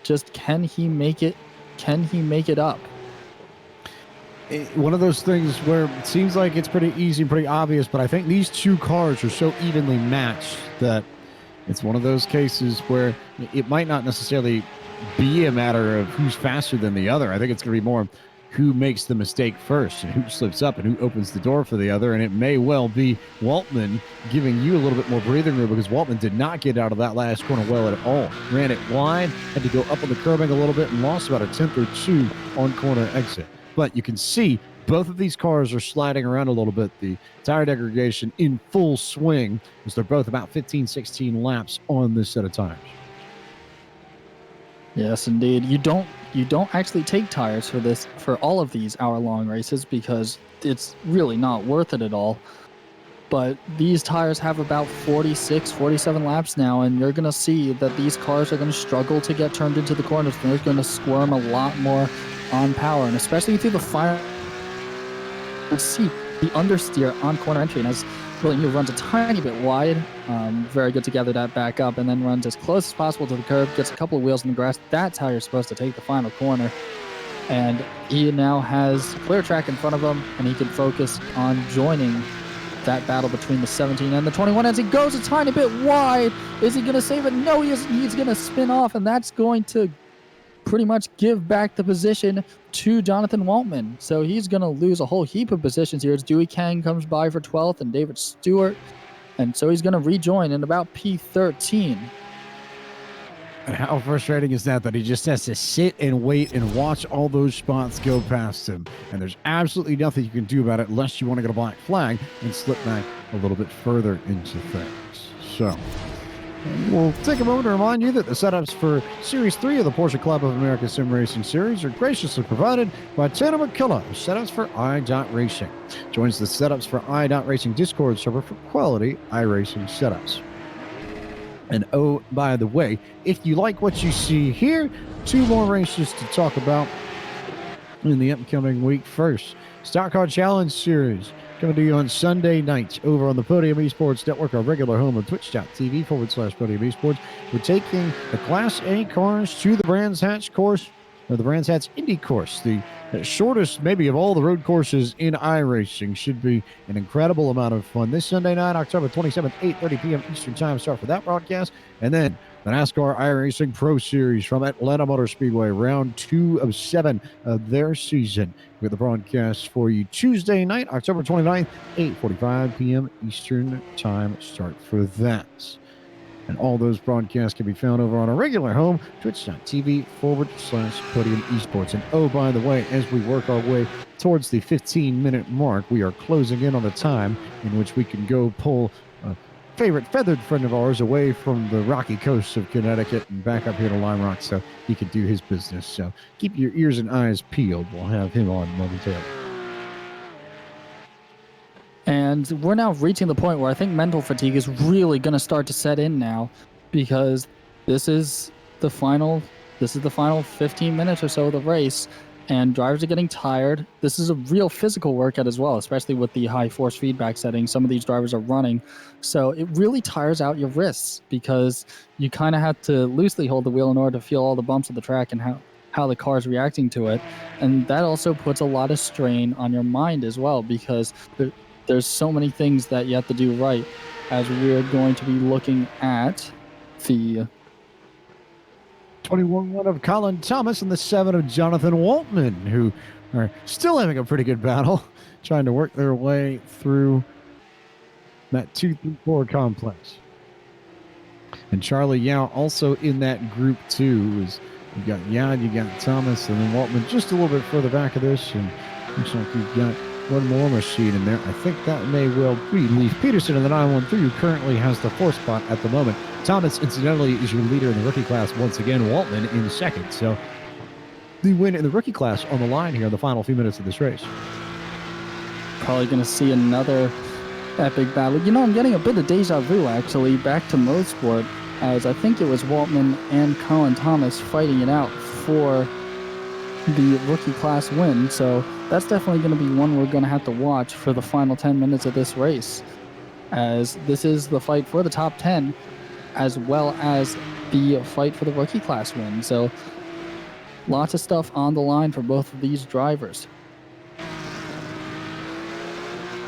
Just can he make it? Can he make it up? One of those things where it seems like it's pretty easy and pretty obvious, but I think these two cars are so evenly matched that it's one of those cases where it might not necessarily be a matter of who's faster than the other. I think it's going to be more who makes the mistake first and who slips up and who opens the door for the other. And it may well be Waltman giving you a little bit more breathing room, because Waltman did not get out of that last corner well at all. Ran it wide, had to go up on the curbing a little bit, and lost about a tenth or two on corner exit. But you can see both of these cars are sliding around a little bit. The tire degradation in full swing, as they're both about 15, 16 laps on this set of tires. Yes, indeed. You don't actually take tires for all of these hour-long races, because it's really not worth it at all. But these tires have about 46, 47 laps now, and you're going to see that these cars are going to struggle to get turned into the corners. They're going to squirm a lot more on power, and especially through the final see the understeer on corner entry. And as Villeneuve runs a tiny bit wide, very good to gather that back up, and then runs as close as possible to the curb, gets a couple of wheels in the grass. That's how you're supposed to take the final corner. And he now has clear track in front of him, and he can focus on joining that battle between the 17 and the 21 as he goes a tiny bit wide. Is he going to save it? No, he isn't. He's going to spin off, and that's going to pretty much give back the position to Jonathan Waltman. So he's going to lose a whole heap of positions here as Dewey Kang comes by for 12th and David Stewart. And so he's going to rejoin in about P13. And how frustrating is that he just has to sit and wait and watch all those spots go past him. And there's absolutely nothing you can do about it unless you want to get a black flag and slip back a little bit further into things. So we'll take a moment to remind you that the setups for Series 3 of the Porsche Club of America Sim Racing Series are graciously provided by Tanner McCullough of Setups for iRacing. Joins the Setups for iRacing Discord server for quality iRacing setups. And oh, by the way, if you like what you see here, 2 more races to talk about in the upcoming week. First, Stock Car Challenge Series coming to you on Sunday night over on the Podium Esports Network, our regular home of twitch.tv/Podium Esports. We're taking the Class A cars to the Brands Hatch course, or the Brands Hatch Indy course, the shortest maybe of all the road courses in iRacing. Should be an incredible amount of fun this Sunday night, October 27th, 8:30 p.m. Eastern Time start for that broadcast. And then the NASCAR iRacing Pro Series from Atlanta Motor Speedway, round 2 of 7 of their season, with the broadcast for you Tuesday night, October 29th, 8:45 p.m. Eastern Time start for that. And all those broadcasts can be found over on our regular home, twitch.tv/Podium Esports. And oh, by the way, as we work our way towards the 15-minute mark, we are closing in on the time in which we can go pull a favorite feathered friend of ours away from the rocky coasts of Connecticut and back up here to Lime Rock so he can do his business. So keep your ears and eyes peeled. We'll have him on momentarily. And we're now reaching the point where I think mental fatigue is really going to start to set in now, because this is the final 15 minutes or so of the race, and drivers are getting tired. This is a real physical workout as well, especially with the high force feedback settings some of these drivers are running. So it really tires out your wrists, because you kind of have to loosely hold the wheel in order to feel all the bumps of the track and how the car is reacting to it. And that also puts a lot of strain on your mind as well, because there's so many things that you have to do right, as we're going to be looking at the 21 of Colin Thomas and the 7 of Jonathan Waltman, who are still having a pretty good battle, trying to work their way through that 2-3-4 complex. And Charlie Yao also in that group too. You got Yao, you got Thomas, and then Waltman just a little bit further back of this, and looks like you've got one more machine in there. I think that may well be Leif Peterson in the 913, who currently has the 4th spot at the moment. Thomas, incidentally, is your leader in the rookie class once again. Waltman in second. So the win in the rookie class on the line here in the final few minutes of this race. Probably going to see another epic battle. You know, I'm getting a bit of deja vu, actually, back to Motorsport, as I think it was Waltman and Colin Thomas fighting it out for the rookie class win. So that's definitely going to be one we're going to have to watch for the final 10 minutes of this race, as this is the fight for the top 10 as well as the fight for the rookie class win. So lots of stuff on the line for both of these drivers.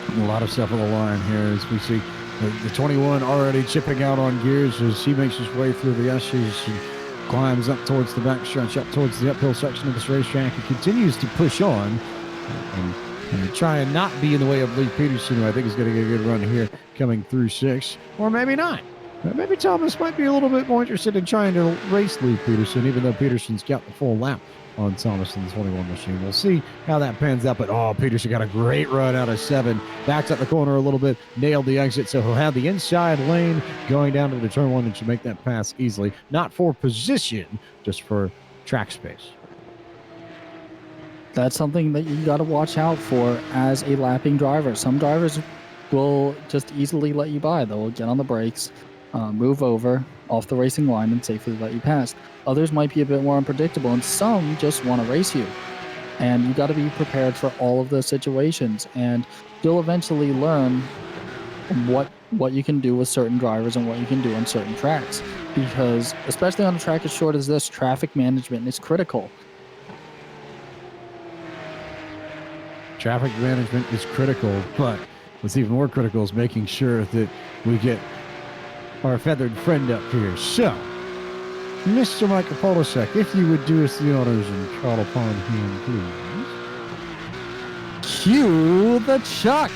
A lot of stuff on the line here as we see the 21 already chipping out on gears as he makes his way through the S's and climbs up towards the back stretch, up towards the uphill section of this racetrack. He continues to push on and try and not be in the way of Lee Peterson, who I think is going to get a good run here coming through 6, or maybe not. Maybe Thomas might be a little bit more interested in trying to race Lee Peterson, even though Peterson's got the full lap on Thomas in the 21 machine. We'll see how that pans out, but Peterson got a great run out of 7, backs up the corner a little bit, nailed the exit, so he'll have the inside lane going down to the turn 1 and should make that pass easily, not for position, just for track space. That's something that you got to watch out for as a lapping driver. Some drivers will just easily let you by. They'll get on the brakes, move over off the racing line, and safely let you pass. Others might be a bit more unpredictable, and some just want to race you. And you got to be prepared for all of those situations. And you'll eventually learn what you can do with certain drivers and what you can do on certain tracks. Because especially on a track as short as this, traffic management is critical. Traffic management is critical, but what's even more critical is making sure that we get our feathered friend up here. So, Mr. Michael Polishek, if you would do us the honors and call upon him, please. Cue the Chuck!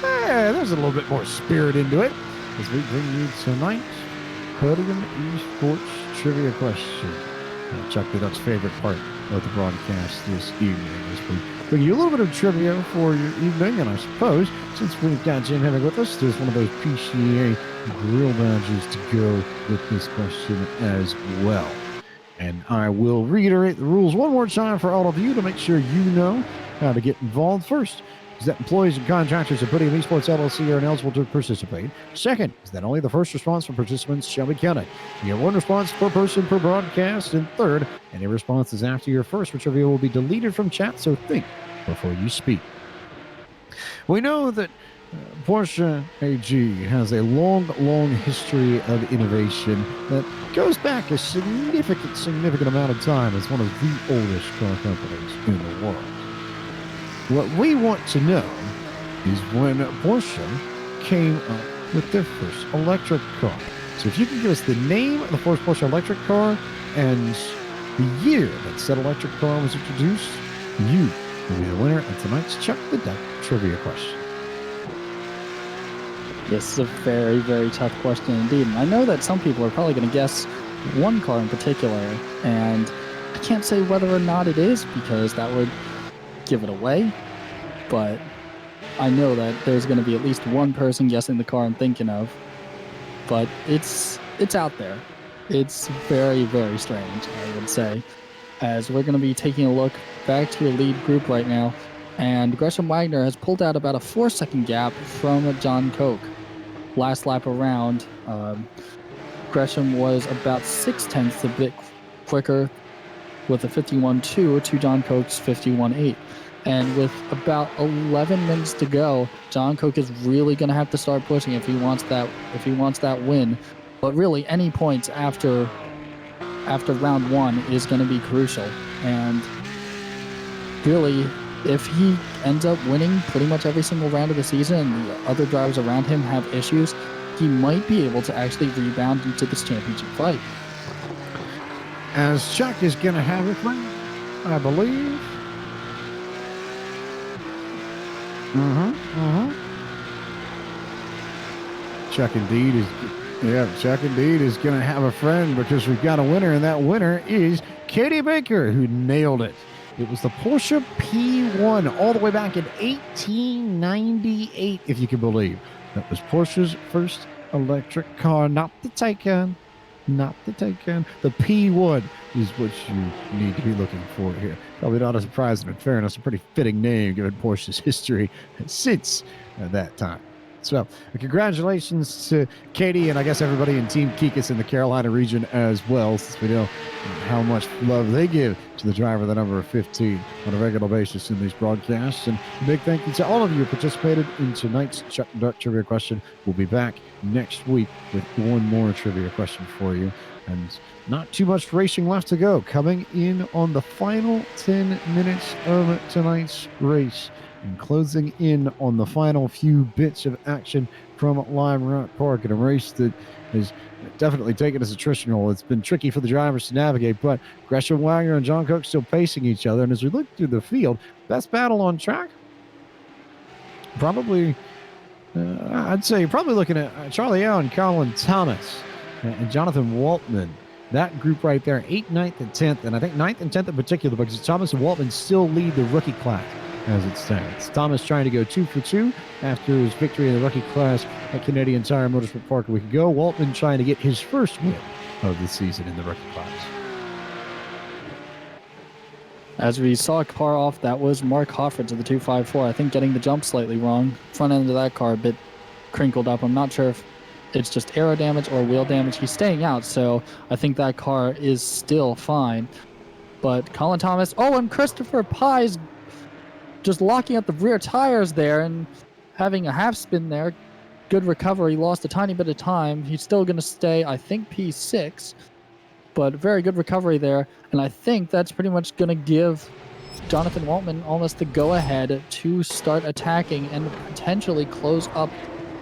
Hey, there's a little bit more spirit into it as we bring you tonight's Podium Esports Trivia Question. Chuck, that's favorite part of the broadcast this evening as we bring you a little bit of trivia for your evening, and I suppose since we've got Jim Hennig with us, there's one of those PCA grill badges to go with this question as well. And I will reiterate the rules one more time for all of you to make sure you know how to get involved. First is that employees and contractors of Podium Esports LLC are ineligible to participate. Second is that only the first response from participants shall be counted. You have one response per person per broadcast. And third, any responses after your first trivia will be deleted from chat, so think before you speak. We know that Porsche AG has a long history of innovation that goes back a significant amount of time as one of the oldest car companies in the world. What we want to know is when Porsche came up with their first electric car. So if you can give us the name of the first Porsche electric car and the year that said electric car was introduced, you will be the winner of tonight's Chuck the Duck trivia question. This is a very, very tough question indeed. And I know that some people are probably going to guess one car in particular, and I can't say whether or not it is because that would give it away. But I know that there's going to be at least one person guessing the car I'm thinking of. But it's out there. It's very, very strange, I would say, as we're going to be taking a look back to your lead group right now. And Gresham Wagner has pulled out about a 4-second gap from John Koch. Last lap around, Gresham was about 0.6 a bit quicker with a 51.2 to John Koch's 51.8. And with about 11 minutes to go, John Koch is really going to have to start pushing if he wants that win. But really, any points after round one is going to be crucial. And really, if he ends up winning pretty much every single round of the season and the other drivers around him have issues, he might be able to actually rebound into this championship fight. As Chuck is going to have it, I believe. Chuck indeed is going to have a friend because we've got a winner, and that winner is Katie Baker, who nailed it. It was the Porsche P1 all the way back in 1898, if you can believe. That was Porsche's first electric car, not the Taycan. The P1 is what you need to be looking for here. Probably not a surprise, but in fairness, a pretty fitting name given Porsche's history since that time. So, congratulations to Katie and I guess everybody in Team Kikas in the Carolina region as well, since we know how much love they give to the driver, the number 15, on a regular basis in these broadcasts. And a big thank you to all of you who participated in tonight's Chuck Duck Trivia Question. We'll be back next week with one more trivia question for you. And not too much racing left to go. Coming in on the final 10 minutes of tonight's race. And closing in on the final few bits of action from Lime Rock Park in a race that has definitely taken its attritional. It's been tricky for the drivers to navigate, but Gresham Wagner and John Koch still pacing each other. And as we look through the field, best battle on track, probably, I'd say, probably looking at Charlie Allen, Colin Thomas, and Jonathan Waltman. That group right there, 8th, 9th, and 10th, and I think 9th and 10th in particular, because Thomas and Waltman still lead the rookie class as it stands. Thomas trying to go 2 for 2 after his victory in the rookie class at Canadian Tire Motorsport Park a week ago. Waltman trying to get his first win of the season in the rookie class. As we saw a car off, that was Mark Hofford to the 254. I think getting the jump slightly wrong. Front end of that car a bit crinkled up. I'm not sure if it's just aero damage or wheel damage. He's staying out, so I think that car is still fine. But Colin Thomas, and Christopher Pye's just locking up the rear tires there and having a half spin there. Good recovery, lost a tiny bit of time. He's still going to stay, I think, P6, but very good recovery there. And I think that's pretty much going to give Jonathan Waltman almost the go-ahead to start attacking and potentially close up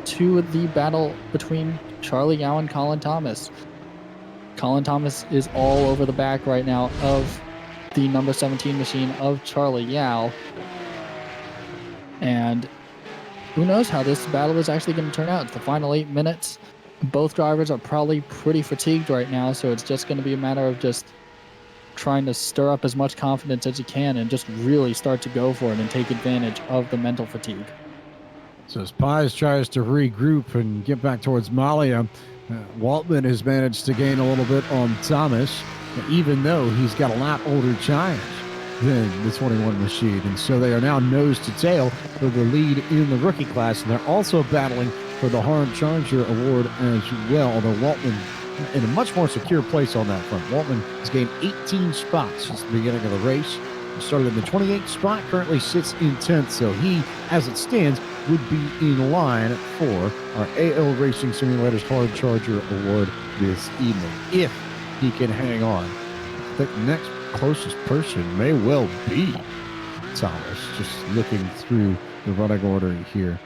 to the battle between Charlie Yao and Colin Thomas. Colin Thomas is all over the back right now of the number 17 machine of Charlie Yao. And who knows how this battle is actually going to turn out. It's the final 8 minutes. Both drivers are probably pretty fatigued right now, so it's just going to be a matter of just trying to stir up as much confidence as you can and just really start to go for it and take advantage of the mental fatigue. So as Pies tries to regroup and get back towards Malia, Waltman has managed to gain a little bit on Thomas, even though he's got a lot older tires than the 21 machine. And so they are now nose to tail for the lead in the rookie class. And they're also battling for the Harm Challenger Award as well, although Waltman in a much more secure place on that front. Waltman has gained 18 spots since the beginning of the race. He started in the 28th spot, currently sits in 10th, so he, as it stands, would be in line for our AL Racing Simulators Hard Charger Award this evening, if he can hang on. I think the next closest person may well be Thomas, just looking through the running order here.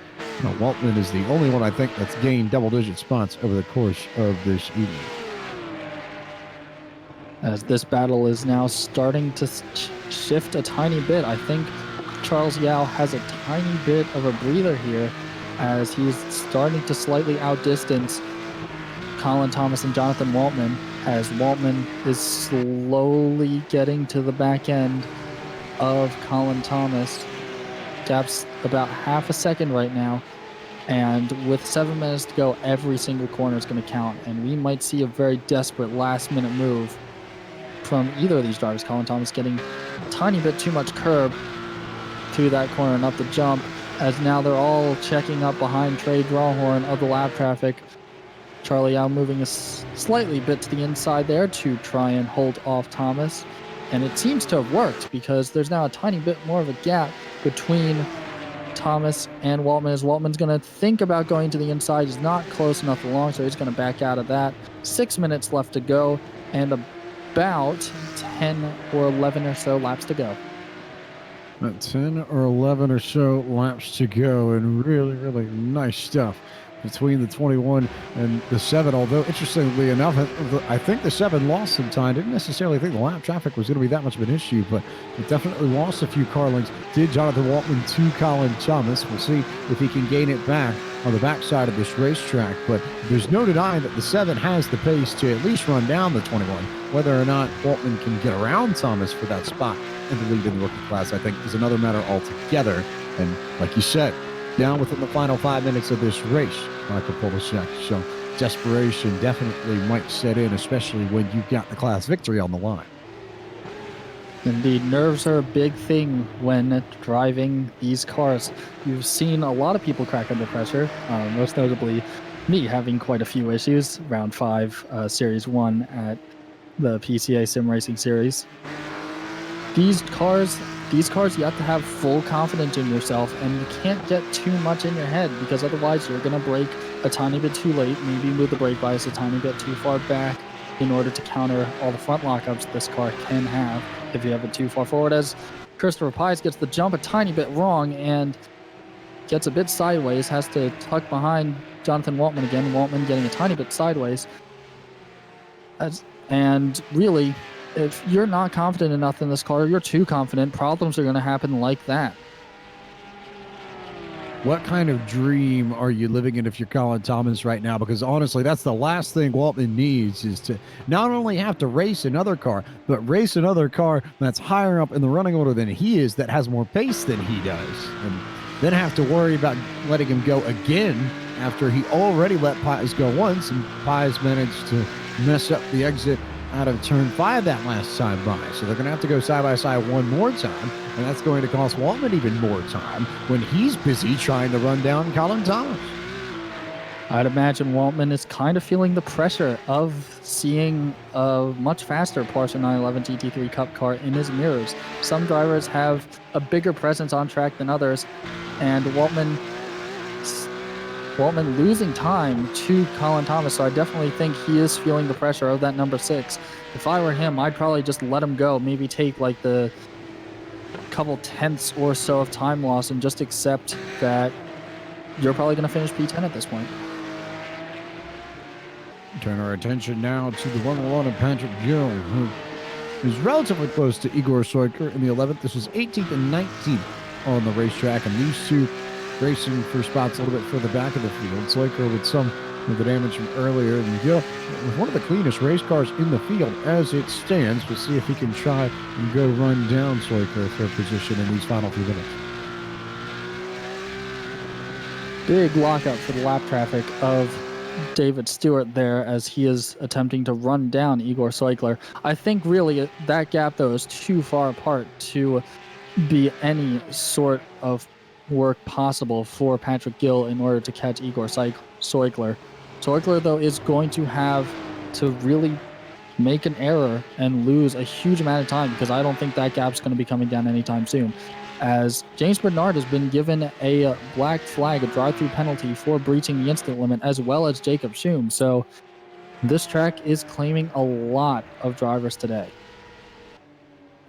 Now, Waltman is the only one, I think, that's gained double-digit spots over the course of this evening. As this battle is now starting to shift a tiny bit, I think Charles Yao has a tiny bit of a breather here as he's starting to slightly outdistance Colin Thomas and Jonathan Waltman, as Waltman is slowly getting to the back end of Colin Thomas. Gap's about half a second right now, and with 7 minutes to go, every single corner is going to count, and we might see a very desperate last-minute move from either of these drivers. Colin Thomas getting a tiny bit too much curb through that corner and up the jump, as now they're all checking up behind Trey Drawhorn of the lap traffic. Charlie Yao moving a slightly bit to the inside there to try and hold off Thomas, and it seems to have worked because there's now a tiny bit more of a gap between Thomas and Waltman, as Waltman's going to think about going to the inside. He's not close enough along, so he's going to back out of that. 6 minutes left to go, and about 10 or 11 or so laps to go. 10 or 11 or so laps to go, and really, really nice stuff between the 21 and the 7, although interestingly enough, I think the 7 lost some time. Didn't necessarily think the lap traffic was going to be that much of an issue, but it definitely lost a few car lengths. Did Jonathan Waltman to Colin Thomas. We'll see if he can gain it back on the backside of this racetrack, but there's no denying that the 7 has the pace to at least run down the 21. Whether or not Waltman can get around Thomas for that spot in the lead in the rookie class, I think, is another matter altogether. And like you said, down within the final 5 minutes of this race, Michael Polishek. So desperation definitely might set in, especially when you've got the class victory on the line. Indeed, nerves are a big thing when driving these cars. You've seen a lot of people crack under pressure, most notably me having quite a few issues. Round 5, Series 1 at the PCA Sim Racing Series. These cars, you have to have full confidence in yourself, and you can't get too much in your head, because otherwise you're going to brake a tiny bit too late, maybe move the brake bias a tiny bit too far back in order to counter all the front lockups this car can have if you have it too far forward, as Christopher Pies gets the jump a tiny bit wrong and gets a bit sideways, has to tuck behind Jonathan Waltman again. Waltman getting a tiny bit sideways. And really, if you're not confident enough in this car, you're too confident, problems are going to happen like that. What kind of dream are you living in if you're Colin Thomas right now? Because honestly, that's the last thing Waltman needs, is to not only have to race another car, but race another car that's higher up in the running order than he is, that has more pace than he does. And then have to worry about letting him go again after he already let Pies go once, and Pies managed to mess up the exit out of turn 5 that last time by. So they're going to have to go side by side one more time, and that's going to cost Waltman even more time when he's busy trying to run down Colin Thomas. I'd imagine Waltman is kind of feeling the pressure of seeing a much faster Porsche 911 GT3 Cup car in his mirrors. Some drivers have a bigger presence on track than others, and Waltman losing time to Colin Thomas, so I definitely think he is feeling the pressure of that number 6. If I were him, I'd probably just let him go, maybe take like the couple tenths or so of time loss and just accept that you're probably going to finish P10 at this point. Turn our attention now to the 1-1 of Patrick Gill, who is relatively close to Igor Soiker in the 11th. This was 18th and 19th on the racetrack, and these two racing for spots a little bit further back of the field. Soiker with some of the damage from earlier, and Gill with one of the cleanest race cars in the field as it stands. We'll see if he can try and go run down Soiker for a position in these final few minutes. Big lockout for the lap traffic of David Stewart there as he is attempting to run down Igor Soikler. I think really that gap, though, is too far apart to be any sort of work possible for Patrick Gill in order to catch Igor Soikler. Soikler, though, is going to have to really make an error and lose a huge amount of time, because I don't think that gap's going to be coming down anytime soon, as James Bernard has been given a black flag, a drive-through penalty for breaching the instant limit, as well as Jacob Schum. So this track is claiming a lot of drivers today.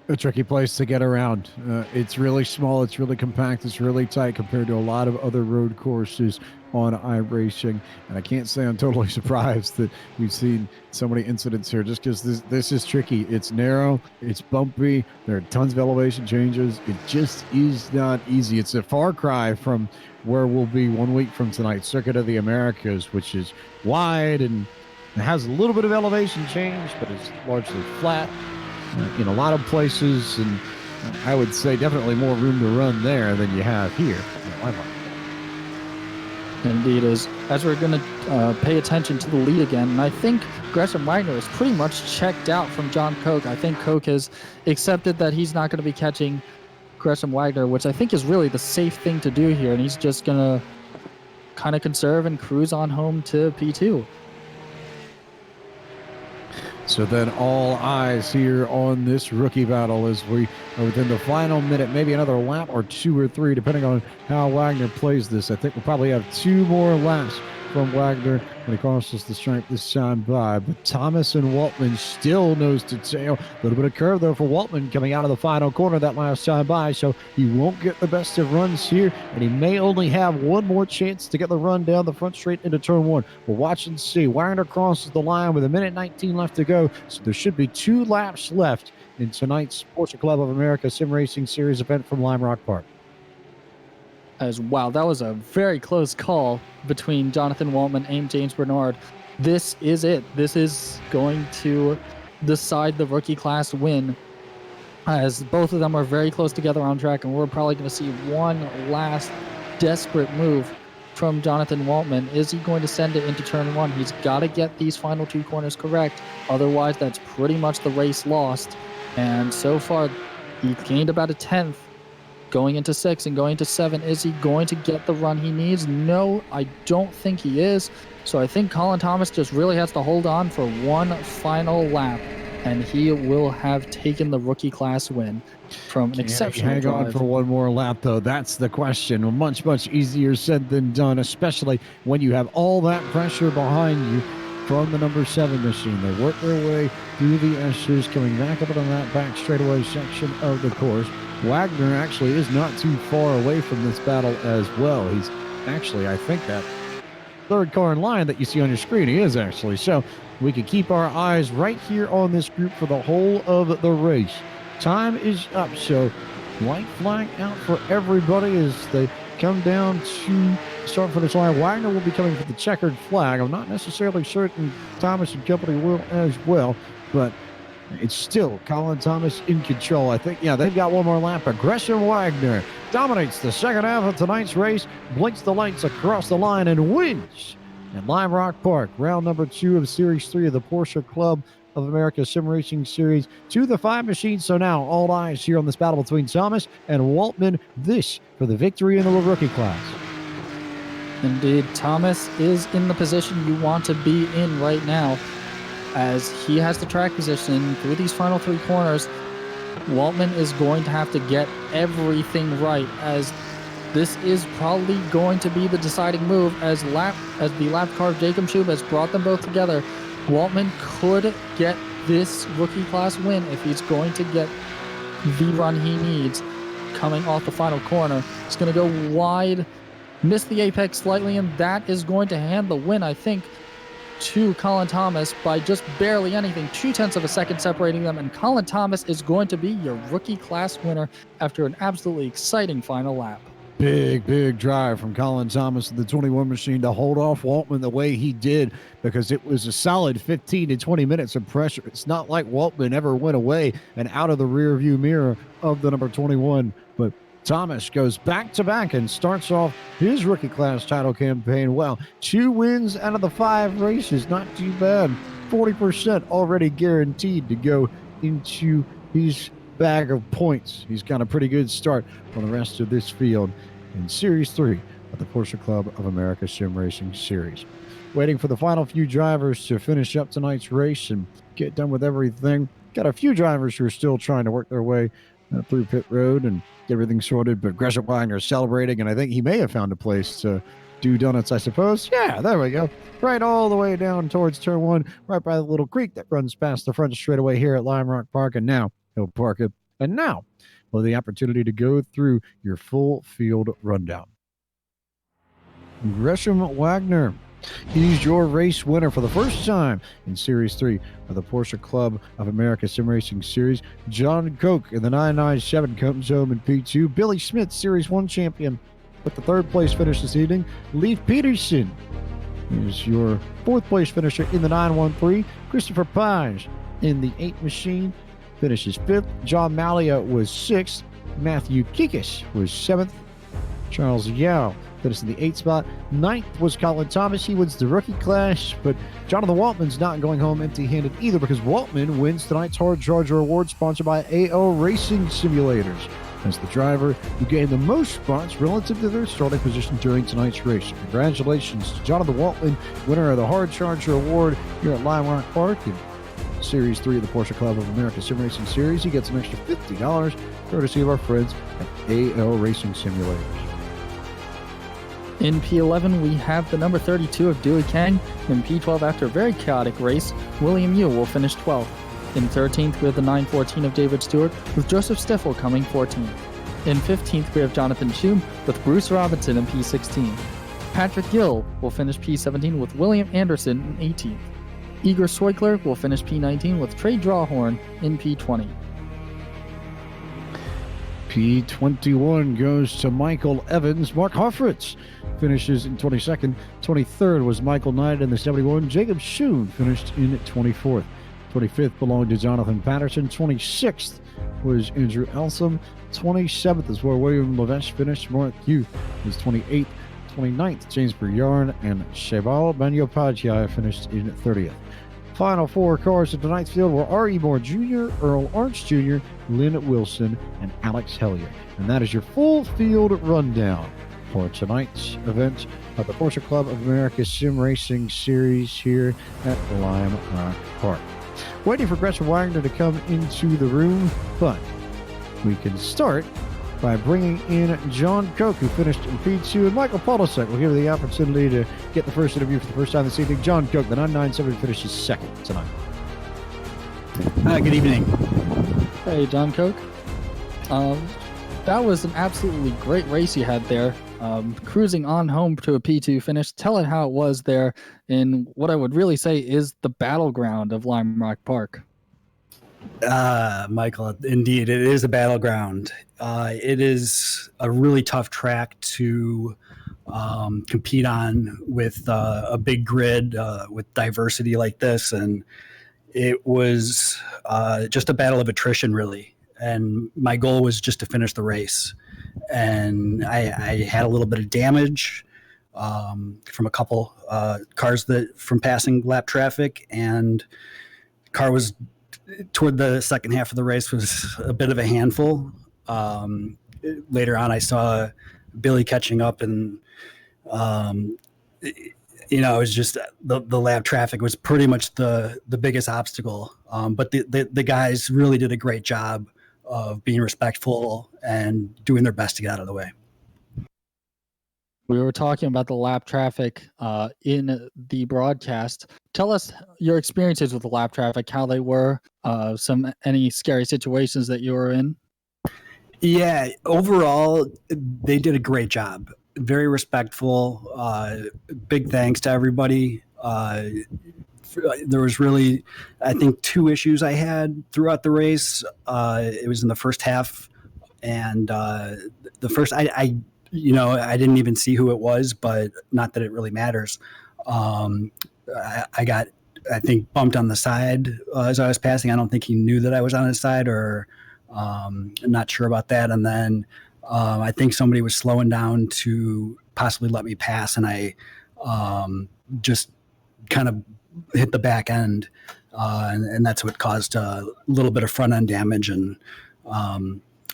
A tricky place to get around. It's really small, it's really compact, it's really tight compared to a lot of other road courses on iRacing, and I can't say I'm totally surprised that we've seen so many incidents here, just because this is tricky. It's narrow, it's bumpy, there are tons of elevation changes. It just is not easy. It's a far cry from where we'll be 1 week from tonight, Circuit of the Americas, which is wide and it has a little bit of elevation change, but it's largely flat in a lot of places, and I would say definitely more room to run there than you have here. Indeed is. As we're going to pay attention to the lead again, and I think Gresham Wagner is pretty much checked out from John Koch. I think Koch has accepted that he's not going to be catching Gresham Wagner, which I think is really the safe thing to do here, and he's just going to kind of conserve and cruise on home to P2. So then all eyes here on this rookie battle as we are within the final minute, maybe another lap or 2 or 3, depending on how Wagner plays this. I think we'll probably have 2 more laps from Wagner when he crosses the stripe this time by. But Thomas and Waltman still nose to tail. A little bit of curve, though, for Waltman coming out of the final corner that last time by, so he won't get the best of runs here, and he may only have one more chance to get the run down the front straight into turn 1. We'll watch and see. Wagner crosses the line with 1:19 left to go, so there should be 2 laps left in tonight's Porsche Club of America Sim Racing Series event from Lime Rock Park. Wow, that was a very close call between Jonathan Waltman and James Bernard. This is it. This is going to decide the rookie class win, as both of them are very close together on track, and we're probably going to see one last desperate move from Jonathan Waltman. Is he going to send it into turn 1? He's got to get these final 2 corners correct. Otherwise, that's pretty much the race lost. And so far, he gained about a tenth going into 6 and going into 7. Is he going to get the run he needs? No, I don't think he is. So I think Colin Thomas just really has to hold on for one final lap, and he will have taken the rookie class win from an exceptional hang drive. on for one more lap, though. That's the question. Much, much easier said than done, especially when you have all that pressure behind you from the number 7 machine. They work their way through the S's, coming back up on that back straightaway section of the course. Wagner actually is not too far away from this battle as well. He's actually, I think, that 3rd car in line that you see on your screen. He is actually. So we can keep our eyes right here on this group for the whole of the race. Time is up, so white flag out for everybody as they come down to start finish line. Wagner will be coming for the checkered flag. I'm not necessarily certain Thomas and company will as well, but it's still Colin Thomas in control. I think, they've got one more lap. Gresham Wagner dominates the second half of tonight's race, blinks the lights across the line, and wins at Lime Rock Park. Round number 2 of Series 3 of the Porsche Club of America Sim Racing Series to the 5 machines. So now all eyes here on this battle between Thomas and Waltman. This for the victory in the rookie class. Indeed, Thomas is in the position you want to be in right now, as he has the track position through these final 3 corners. Waltman is going to have to get everything right, as this is probably going to be the deciding move, as the lap car of Jacob Schub has brought them both together. Waltman could get this rookie class win if he's going to get the run he needs coming off the final corner. He's going to go wide, miss the apex slightly, and that is going to hand the win, I think, to Colin Thomas by just barely anything, 0.2 of a second separating them, and Colin Thomas is going to be your rookie class winner after an absolutely exciting final lap. Big drive from Colin Thomas of the 21 machine to hold off Waltman the way he did, because it was a solid 15 to 20 minutes of pressure. It's not like Waltman ever went away and out of the rear view mirror of the number 21, but Thomas goes back-to-back and starts off his rookie class title campaign well. 2 wins out of the 5 races, not too bad. 40% already guaranteed to go into his bag of points. He's got a pretty good start on the rest of this field in Series 3 of the Porsche Club of America Sim Racing Series. Waiting for the final few drivers to finish up tonight's race and get done with everything. Got a few drivers who are still trying to work their way through pit road and get everything sorted, but Gresham Wagner celebrating, and I think he may have found a place to do donuts, I suppose. Yeah, there we go. Right all the way down towards turn 1, right by the little creek that runs past the front straightaway here at Lime Rock Park, and now he'll park it. And now, well, the opportunity to go through your full field rundown. Gresham Wagner, he's your race winner for the first time in Series 3 of the Porsche Club of America Sim Racing Series. John Koch in the 997 comes home in P2. Billy Smith, Series 1 champion, with the 3rd place finish this evening. Leif Peterson is your 4th place finisher in the 913. Christopher Page in the 8 machine finishes 5th. John Malia was 6th. Matthew Kikis was 7th. Charles Yao finished in the 8th spot. 9th was Colin Thomas. He wins the rookie class, but Jonathan Waltman's not going home empty-handed either, because Waltman wins tonight's Hard Charger Award, sponsored by iRacing Simulators, as the driver who gained the most spots relative to their starting position during tonight's race. Congratulations to Jonathan Waltman, winner of the Hard Charger Award here at Lime Rock Park in Series 3 of the Porsche Club of America Sim Racing Series. He gets an extra $50 courtesy of our friends at iRacing Simulators. In P11, we have the number 32 of Dewey Kang. In P12, after a very chaotic race, William Yu will finish 12th. In 13th, we have the 914 of David Stewart, with Joseph Stiffel coming 14th. In 15th, we have Jonathan Schum, with Bruce Robinson in P16. Patrick Gill will finish P17 with William Anderson in 18th. Igor Soikler will finish P19 with Trey Drawhorn in P20. P21 goes to Michael Evans. Mark Hoffritz finishes in 22nd. 23rd was Michael Knight in the 71. Jacob Schoon finished in 24th. 25th belonged to Jonathan Patterson. 26th was Andrew Elsom. 27th is where William Levesh finished. Mark Youth was 28th. 29th, James Brouillard and Shebal Bandyopadhyay finished in 30th. Final 4 cars in tonight's field were R.E. Moore Jr., Earl Arch Jr., Lynn Wilson, and Alex Hellier. And that is your full field rundown for tonight's event of the Porsche Club of America Sim Racing Series here at Lime Rock Park. Waiting for Gresham Wagner to come into the room, but we can start by bringing in John Koch, who finished in P2, and Michael Polisek will give the opportunity to get the first interview for the first time this evening. John Koch, the 997, finishes 2nd tonight. Good evening. Hey, John Koch. That was an absolutely great race you had there. Cruising on home to a P2 finish. Tell it how it was there in what I would really say is the battleground of Lime Rock Park. Michael, indeed, it is a battleground. It is a really tough track to compete on with a big grid with diversity like this, and it was just a battle of attrition, really. And my goal was just to finish the race, and I had a little bit of damage from a couple cars from passing lap traffic, and car was toward the second half of the race was a bit of a handful. Later on, I saw Billy catching up and Um, it was just the lap traffic was pretty much the biggest obstacle. But the guys really did a great job of being respectful and doing their best to get out of the way. We were talking about the lap traffic in the broadcast. Tell us your experiences with the lap traffic, how they were, any scary situations that you were in. Yeah, overall, they did a great job. Very respectful. Big thanks to everybody. There was really, I think, two issues I had throughout the race. It was in the first half, and the first, I didn't even see who it was, but not that it really matters. I got, I think, bumped on the side as I was passing. I don't think he knew that I was on his side, or I'm not sure about that. And then I think somebody was slowing down to possibly let me pass, and I just kind of hit the back end, and that's what caused a little bit of front end damage. And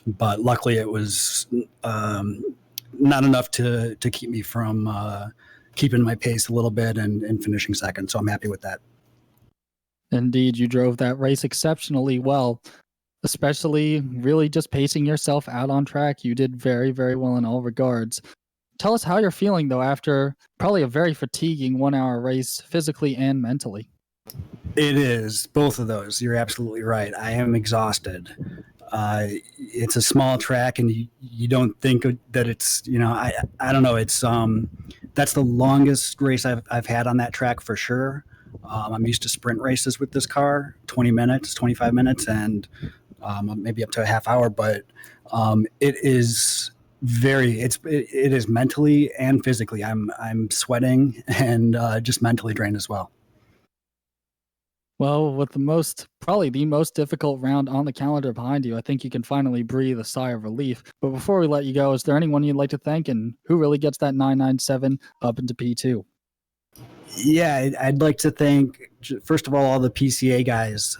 but luckily, it was not enough to keep me from keeping my pace a little bit and finishing second. So I'm happy with that. Indeed, you drove that race exceptionally well, especially really just pacing yourself out on track. You did very, very well in all regards. Tell us how you're feeling, though, after probably a very fatiguing 1 hour race, physically and mentally. It is both of those. You're absolutely right. I am exhausted. It's a small track, and you don't think that it's, I don't know. It's that's the longest race I've had on that track for sure. I'm used to sprint races with this car, 20 minutes, 25 minutes, and maybe up to a half hour. But it is it is mentally and physically. I'm sweating and just mentally drained as well. Well, with probably the most difficult round on the calendar behind you, I think you can finally breathe a sigh of relief. But before we let you go, is there anyone you'd like to thank, and who really gets that 997 up into P2? Yeah, I'd like to thank, first of all the PCA guys.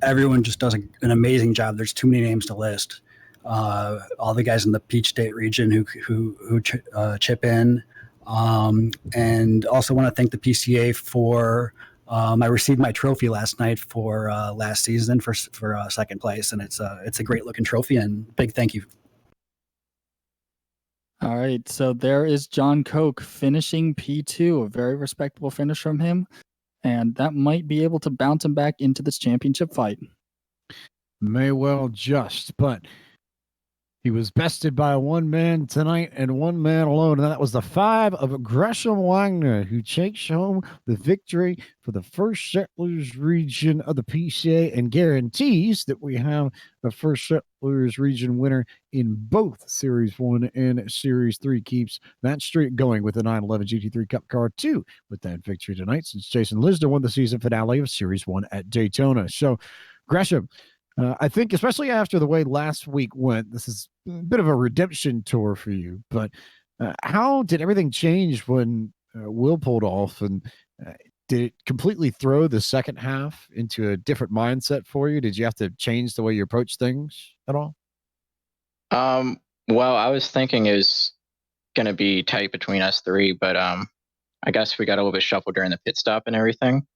Everyone just does an amazing job. There's too many names to list. All the guys in the Peach State region who chip in. And also want to thank the PCA for, I received my trophy last night for last season for second place, and it's a great looking trophy, and big thank you. All right, so there is John Koch finishing P2, a very respectable finish from him, and that might be able to bounce him back into this championship fight. May well just, but he was bested by one man tonight and one man alone, and that was the 5 of Gresham Wagner, who takes home the victory for the First Settlers region of the PCA and guarantees that we have the First Settlers region winner in both Series 1 and Series 3. Keeps that streak going with the 911 GT3 Cup Car 2 with that victory tonight, since Jason Lisner won the season finale of Series 1 at Daytona. So, Gresham, I think, especially after the way last week went, this is a bit of a redemption tour for you. But how did everything change when Will pulled off? And did it completely throw the second half into a different mindset for you? Did you have to change the way you approach things at all? Well, I was thinking it was going to be tight between us three, but I guess we got a little bit shuffled during the pit stop and everything,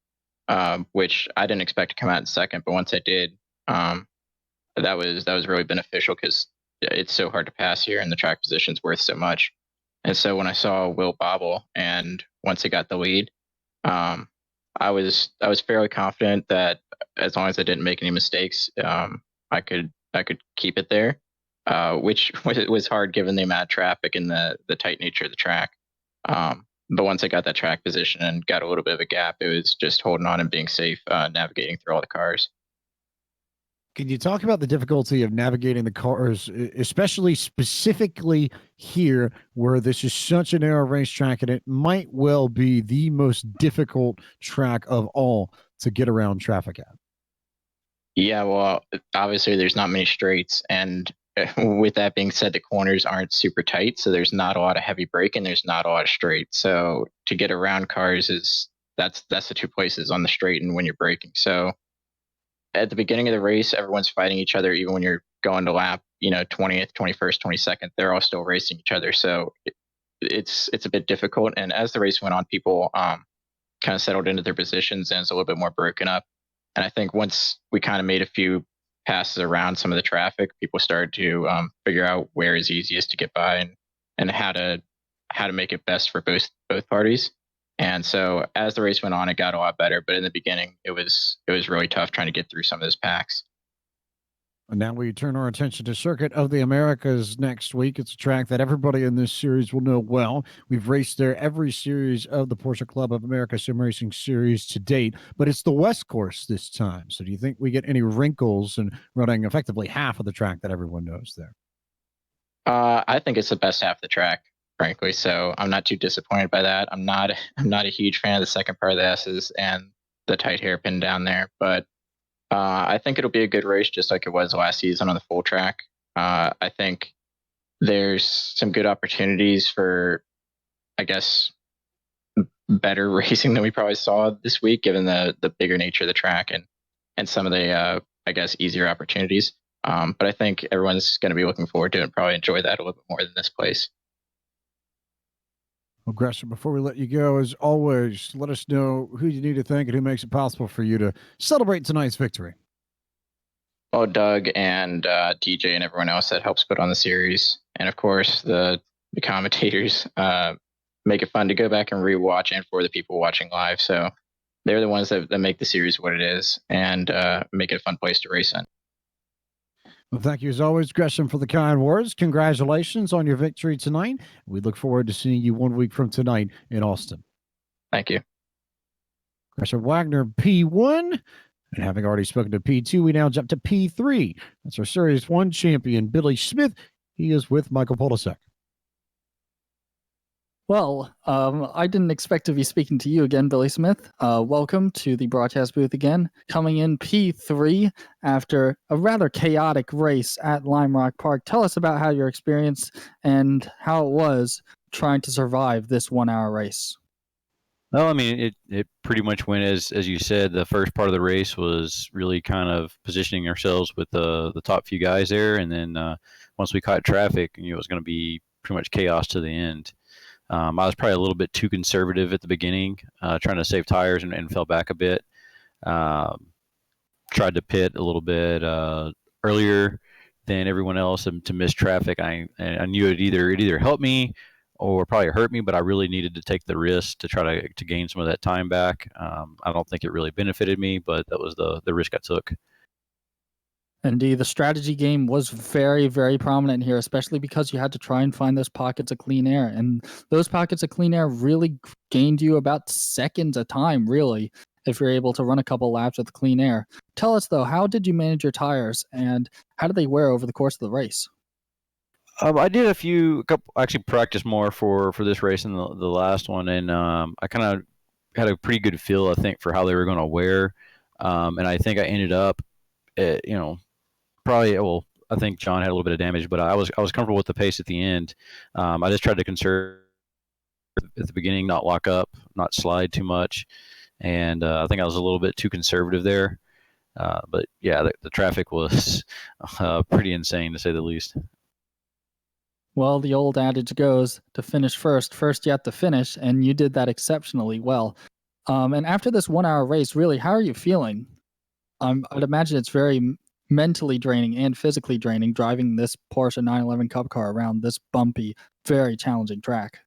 which I didn't expect to come out in second. But once I did, that was really beneficial because it's so hard to pass here and the track position's worth so much. And so when I saw Will bobble and once he got the lead, I was fairly confident that as long as I didn't make any mistakes, I could keep it there, which was hard given the amount of traffic and the tight nature of the track. But once I got that track position and got a little bit of a gap, it was just holding on and being safe, navigating through all the cars. Can you talk about the difficulty of navigating the cars, especially specifically here where this is such a narrow racetrack and it might well be the most difficult track of all to get around traffic at? Yeah, well, obviously there's not many straights, and with that being said, the corners aren't super tight, so there's not a lot of heavy braking. There's not a lot of straight. So to get around cars that's the two places on the straight and when you're braking. So at the beginning of the race, everyone's fighting each other, even when you're going to lap 20th, 21st, 22nd, they're all still racing each other. So it's a bit difficult. And as the race went on, people kind of settled into their positions and it's a little bit more broken up. And I think once we kind of made a few passes around some of the traffic, people started to figure out where is easiest to get by and how to make it best for both parties. And so as the race went on, it got a lot better. But in the beginning, it was really tough trying to get through some of those packs. And now we turn our attention to Circuit of the Americas next week. It's a track that everybody in this series will know well. We've raced there every series of the Porsche Club of America Sim Racing Series to date, but it's the West Course this time. So do you think we get any wrinkles in running effectively half of the track that everyone knows there? I think it's the best half of the track, frankly. So I'm not too disappointed by that. I'm not a huge fan of the second part of the S's and the tight hairpin down there, but I think it'll be a good race, just like it was last season on the full track. I think there's some good opportunities for, I guess, better racing than we probably saw this week, given the bigger nature of the track and some of the I guess easier opportunities. But I think everyone's going to be looking forward to it and probably enjoy that a little bit more than this place. Well, Gresham, before we let you go, as always, let us know who you need to thank and who makes it possible for you to celebrate tonight's victory. Well, Doug and TJ and everyone else that helps put on the series, and of course the commentators make it fun to go back and rewatch, and for the people watching live. So they're the ones that make the series what it is and make it a fun place to race in. Well, thank you as always, Gresham, for the kind words. Congratulations on your victory tonight. We look forward to seeing you 1 week from tonight in Austin. Thank you. Gresham Wagner, P1. And having already spoken to P2, we now jump to P3. That's our Series 1 champion, Billy Smith. He is with Michael Polasek. Well, I didn't expect to be speaking to you again, Billy Smith. Welcome to the broadcast booth again. Coming in P3 after a rather chaotic race at Lime Rock Park. Tell us about how your experience and how it was trying to survive this 1 hour race. Well, I mean, it pretty much went as you said. The first part of the race was really kind of positioning ourselves with the top few guys there, and then once we caught traffic, it was going to be pretty much chaos to the end. I was probably a little bit too conservative at the beginning, trying to save tires and fell back a bit. Tried to pit a little bit earlier than everyone else to miss traffic. I knew it either helped me or probably hurt me, but I really needed to take the risk to try to gain some of that time back. I don't think it really benefited me, but that was the risk I took. Indeed, the strategy game was very, very prominent here, especially because you had to try and find those pockets of clean air. And those pockets of clean air really gained you about seconds a time, really, if you're able to run a couple laps with clean air. Tell us, though, how did you manage your tires and how did they wear over the course of the race? I did actually practice more for this race than the last one, and I kind of had a pretty good feel, I think, for how they were going to wear. And I think I ended up, I think John had a little bit of damage, but I was comfortable with the pace at the end. I just tried to conserve at the beginning, not lock up, not slide too much, and I think I was a little bit too conservative there. But yeah, the traffic was pretty insane to say the least. Well, the old adage goes, to finish first you have to finish, and you did that exceptionally well. And after this 1 hour race, really, how are you feeling? I'd imagine it's very mentally draining and physically draining driving this Porsche 911 Cup car around this bumpy, very challenging track.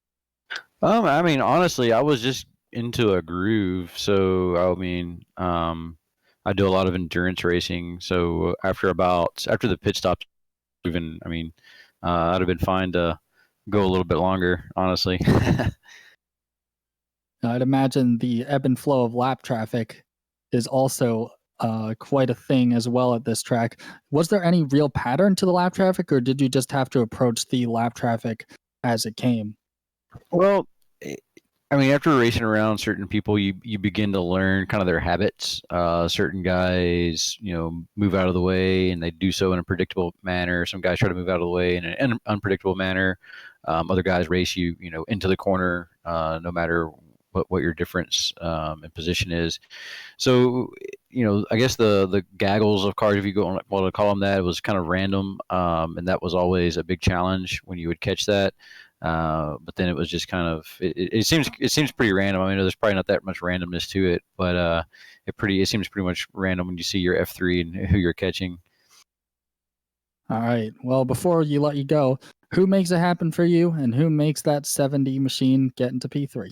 I mean, honestly, I was just into a groove. So, I mean, I do a lot of endurance racing. So after the pit stop, even, I mean, I'd have been fine to go a little bit longer, honestly. I'd imagine the ebb and flow of lap traffic is also quite a thing as well at this track. Was there any real pattern to the lap traffic, or did you just have to approach the lap traffic as it came? Well, I mean, after racing around certain people, you begin to learn kind of their habits. Certain guys, move out of the way, and they do so in a predictable manner. Some guys try to move out of the way in an unpredictable manner. Other guys race you, into the corner, no matter what your difference in position is. So, I guess the gaggles of cars, if you want to call them that, it was kind of random, and that was always a big challenge when you would catch that. But then it was just kind of it seems pretty random. I mean, there's probably not that much randomness to it, but it seems pretty much random when you see your F3 and who you're catching. All right. Well, before you let you go, who makes it happen for you, and who makes that 70 machine get into P3?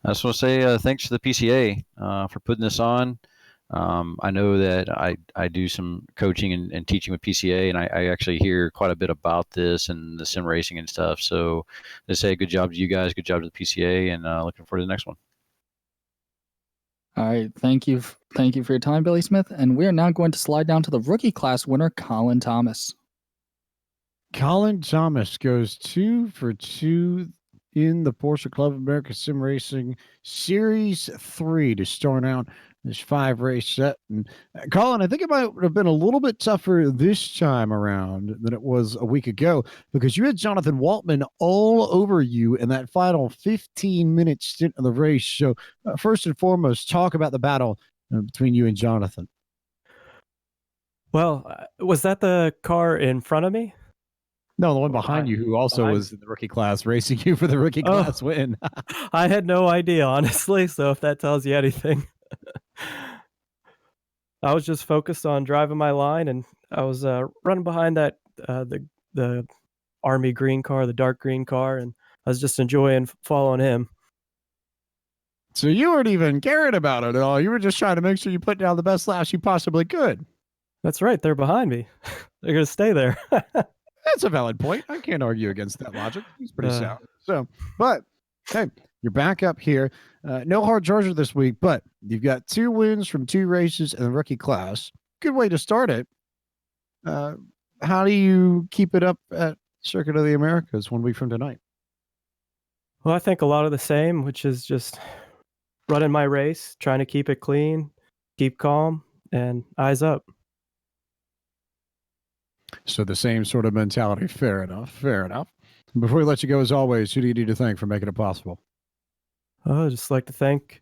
I just want to say thanks to the PCA for putting this on. I know that I do some coaching and teaching with PCA, and I actually hear quite a bit about this and the sim racing and stuff. So they say good job to you guys, good job to the PCA, and looking forward to the next one. All right. Thank you for your time, Billy Smith. And we are now going to slide down to the rookie class winner, Colin Thomas. Colin Thomas goes 2 for 2 in the Porsche Club America Sim Racing Series 3 to start out this 5-race set. And Colin, I think it might have been a little bit tougher this time around than it was a week ago, because you had Jonathan Waltman all over you in that final 15-minute stint of the race. So first and foremost, talk about the battle between you and Jonathan. Well, was that the car in front of me? No, the one behind you, who also was in the rookie class, racing you for the rookie class win. I had no idea, honestly, so if that tells you anything. I was just focused on driving my line, and I was running behind that the army green car, the dark green car, and I was just enjoying following him. So you weren't even caring about it at all. You were just trying to make sure you put down the best laps you possibly could. That's right. They're behind me. They're going to stay there. That's a valid point. I can't argue against that logic. It's pretty sound. So, but hey, you're back up here. No hard charger this week, but you've got 2 wins from 2 races in the rookie class. Good way to start it. How do you keep it up at Circuit of the Americas 1 week from tonight? Well, I think a lot of the same, which is just running my race, trying to keep it clean, keep calm, and eyes up. So the same sort of mentality. Fair enough. Fair enough. Before we let you go, as always, who do you need to thank for making it possible? I'd just like to thank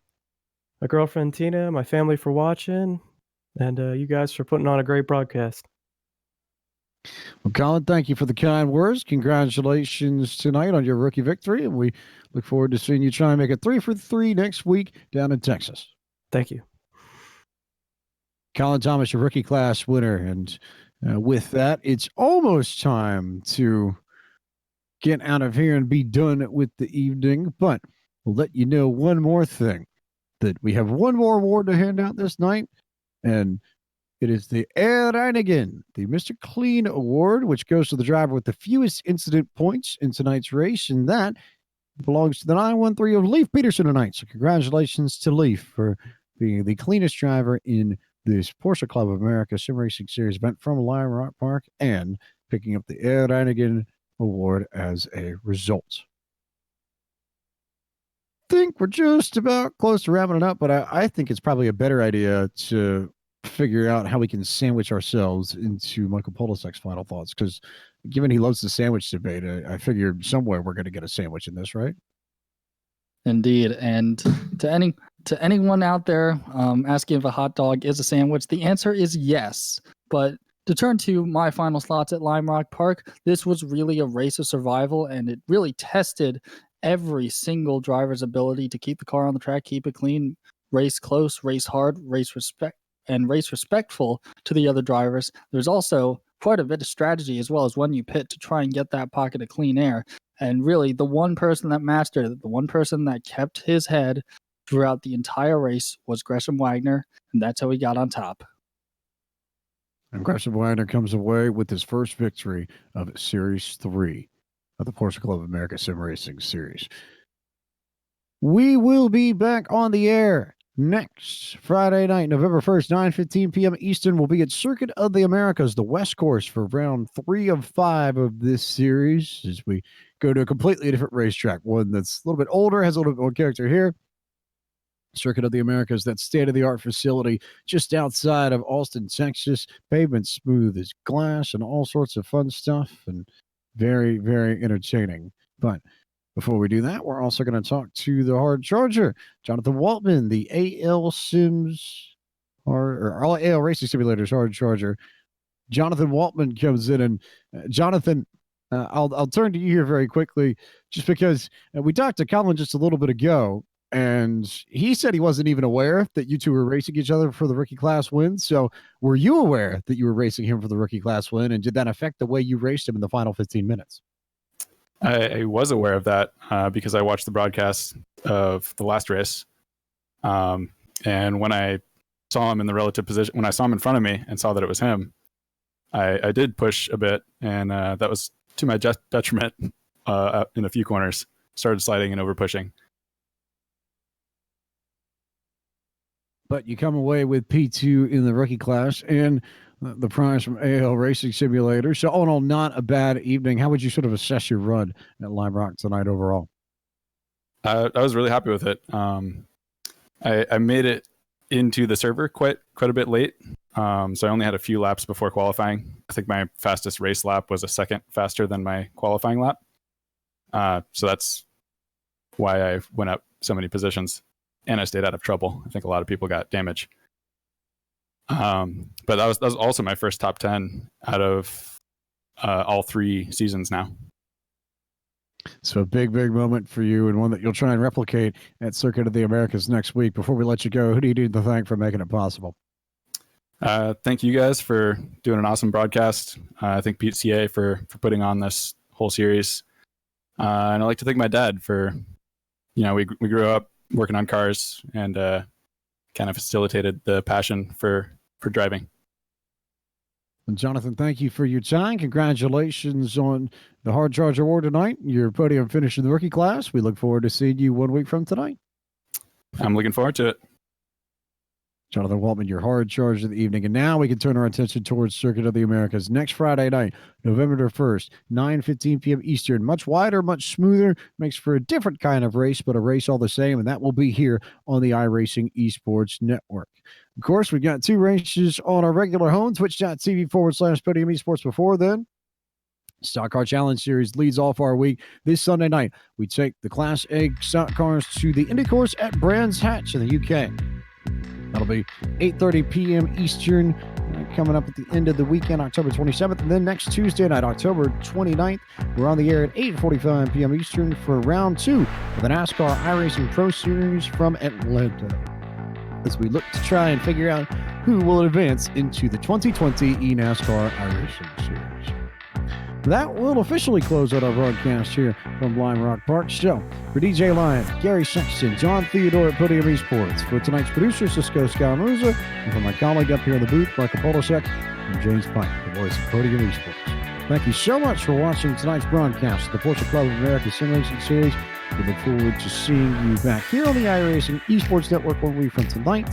my girlfriend, Tina, my family for watching, and you guys for putting on a great broadcast. Well, Colin, thank you for the kind words. Congratulations tonight on your rookie victory, and we look forward to seeing you try and make it 3 for 3 next week down in Texas. Thank you. Colin Thomas, your rookie class winner, and with that, it's almost time to get out of here and be done with the evening, but we'll let you know one more thing, that we have one more award to hand out this night, and it is the iRacing, the Mr. Clean Award, which goes to the driver with the fewest incident points in tonight's race, and that belongs to the 913 of Leif Peterson tonight. So congratulations to Leif for being the cleanest driver in this Porsche Club of America Sim Racing Series event from Lime Rock Park and picking up the iRacing Award as a result. Think we're just about close to wrapping it up, but I think it's probably a better idea to figure out how we can sandwich ourselves into Michael Polasek's final thoughts, because given he loves the sandwich debate, I figure somewhere we're going to get a sandwich in this, right? Indeed. And to anyone out there asking if a hot dog is a sandwich, the answer is yes. But to turn to my final thoughts at Lime Rock Park, this was really a race of survival, and it really tested every single driver's ability to keep the car on the track, keep it clean, race close, race hard, race respectful to the other drivers. There's also quite a bit of strategy as well as when you pit to try and get that pocket of clean air. And really, the one person that mastered it, the one person that kept his head throughout the entire race was Gresham Wagner, and that's how he got on top. And Gresham Wagner comes away with his first victory of Series 3 of the Porsche Club of America Sim Racing Series. We will be back on the air next Friday night, November 1st, 9:15 p.m. Eastern. We'll be at Circuit of the Americas, the West Course, for round 3 of 5 of this series, as we go to a completely different racetrack, one that's a little bit older, has a little bit more character here. Circuit of the Americas, that state-of-the-art facility just outside of Austin, Texas. Pavement smooth as glass and all sorts of fun stuff, and very, very entertaining. But Before we do that, we're also going to talk to the hard charger, Jonathan Waltman, the AL Sims or all AL Racing Simulators hard charger. Jonathan Waltman comes in, and Jonathan, I'll turn to you here very quickly, just because we talked to Colin just a little bit ago, and he said he wasn't even aware that you two were racing each other for the rookie class win. So were you aware that you were racing him for the rookie class win, and did that affect the way you raced him in the final 15 minutes? I was aware of that because I watched the broadcast of the last race. And when I saw him in the relative position, when I saw him in front of me and saw that it was him, I did push a bit, and that was to my detriment in a few corners. Started sliding and over pushing. But you come away with P2 in the rookie class and the prize from AL Racing Simulator. So all in all, not a bad evening. How would you sort of assess your run at Lime Rock tonight overall? I was really happy with it. I made it into the server quite a bit late. So I only had a few laps before qualifying. I think my fastest race lap was a second faster than my qualifying lap. So that's why I went up so many positions, and I stayed out of trouble. I think a lot of people got damage. But that was also my first top 10 out of all 3 seasons now. So a big moment for you, and one that you'll try and replicate at Circuit of the Americas next week. Before we let you go, who do you need to thank for making it possible? Thank you guys for doing an awesome broadcast. I thank Pete CA for putting on this whole series. And I'd like to thank my dad for, we grew up working on cars and kind of facilitated the passion for driving. And Jonathan, thank you for your time. Congratulations on the Hard Charger Award tonight. Your podium finish in the rookie class. We look forward to seeing you 1 week from tonight. I'm looking forward to it. Jonathan Waltman, your hard charge of the evening. And now we can turn our attention towards Circuit of the Americas next Friday night, November 1st, 9:15 p.m. Eastern. Much wider, much smoother, makes for a different kind of race, but a race all the same. And that will be here on the iRacing Esports Network. Of course, we've got 2 races on our regular home, twitch.tv/Podium Esports. Before then, Stock Car Challenge Series leads off our week. This Sunday night, we take the Class A stock cars to the Indy course at Brands Hatch in the UK. That'll be 8:30 p.m. Eastern, coming up at the end of the weekend, October 27th. And then next Tuesday night, October 29th, we're on the air at 8:45 p.m. Eastern for round 2 of the NASCAR iRacing Pro Series from Atlanta, as we look to try and figure out who will advance into the 2020 eNASCAR iRacing Series. That will officially close out our broadcast here from Lime Rock Park. So, for DJ Lion, Gary Sexton, John Theodore at Podium Esports, for tonight's producer, Cisco Scalamuza, and for my colleague up here in the booth, Michael Polasek, and James Pike, the voice of Podium Esports. Thank you so much for watching tonight's broadcast of the Porsche Club of America Sim Racing Series. We look forward to seeing you back here on the iRacing Esports Network 1 week from tonight,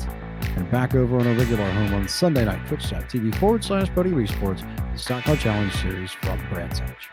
and back over on our regular home on Sunday night, twitch.tv/Podium Esports, the Stock Car Challenge Series from Brands Hatch.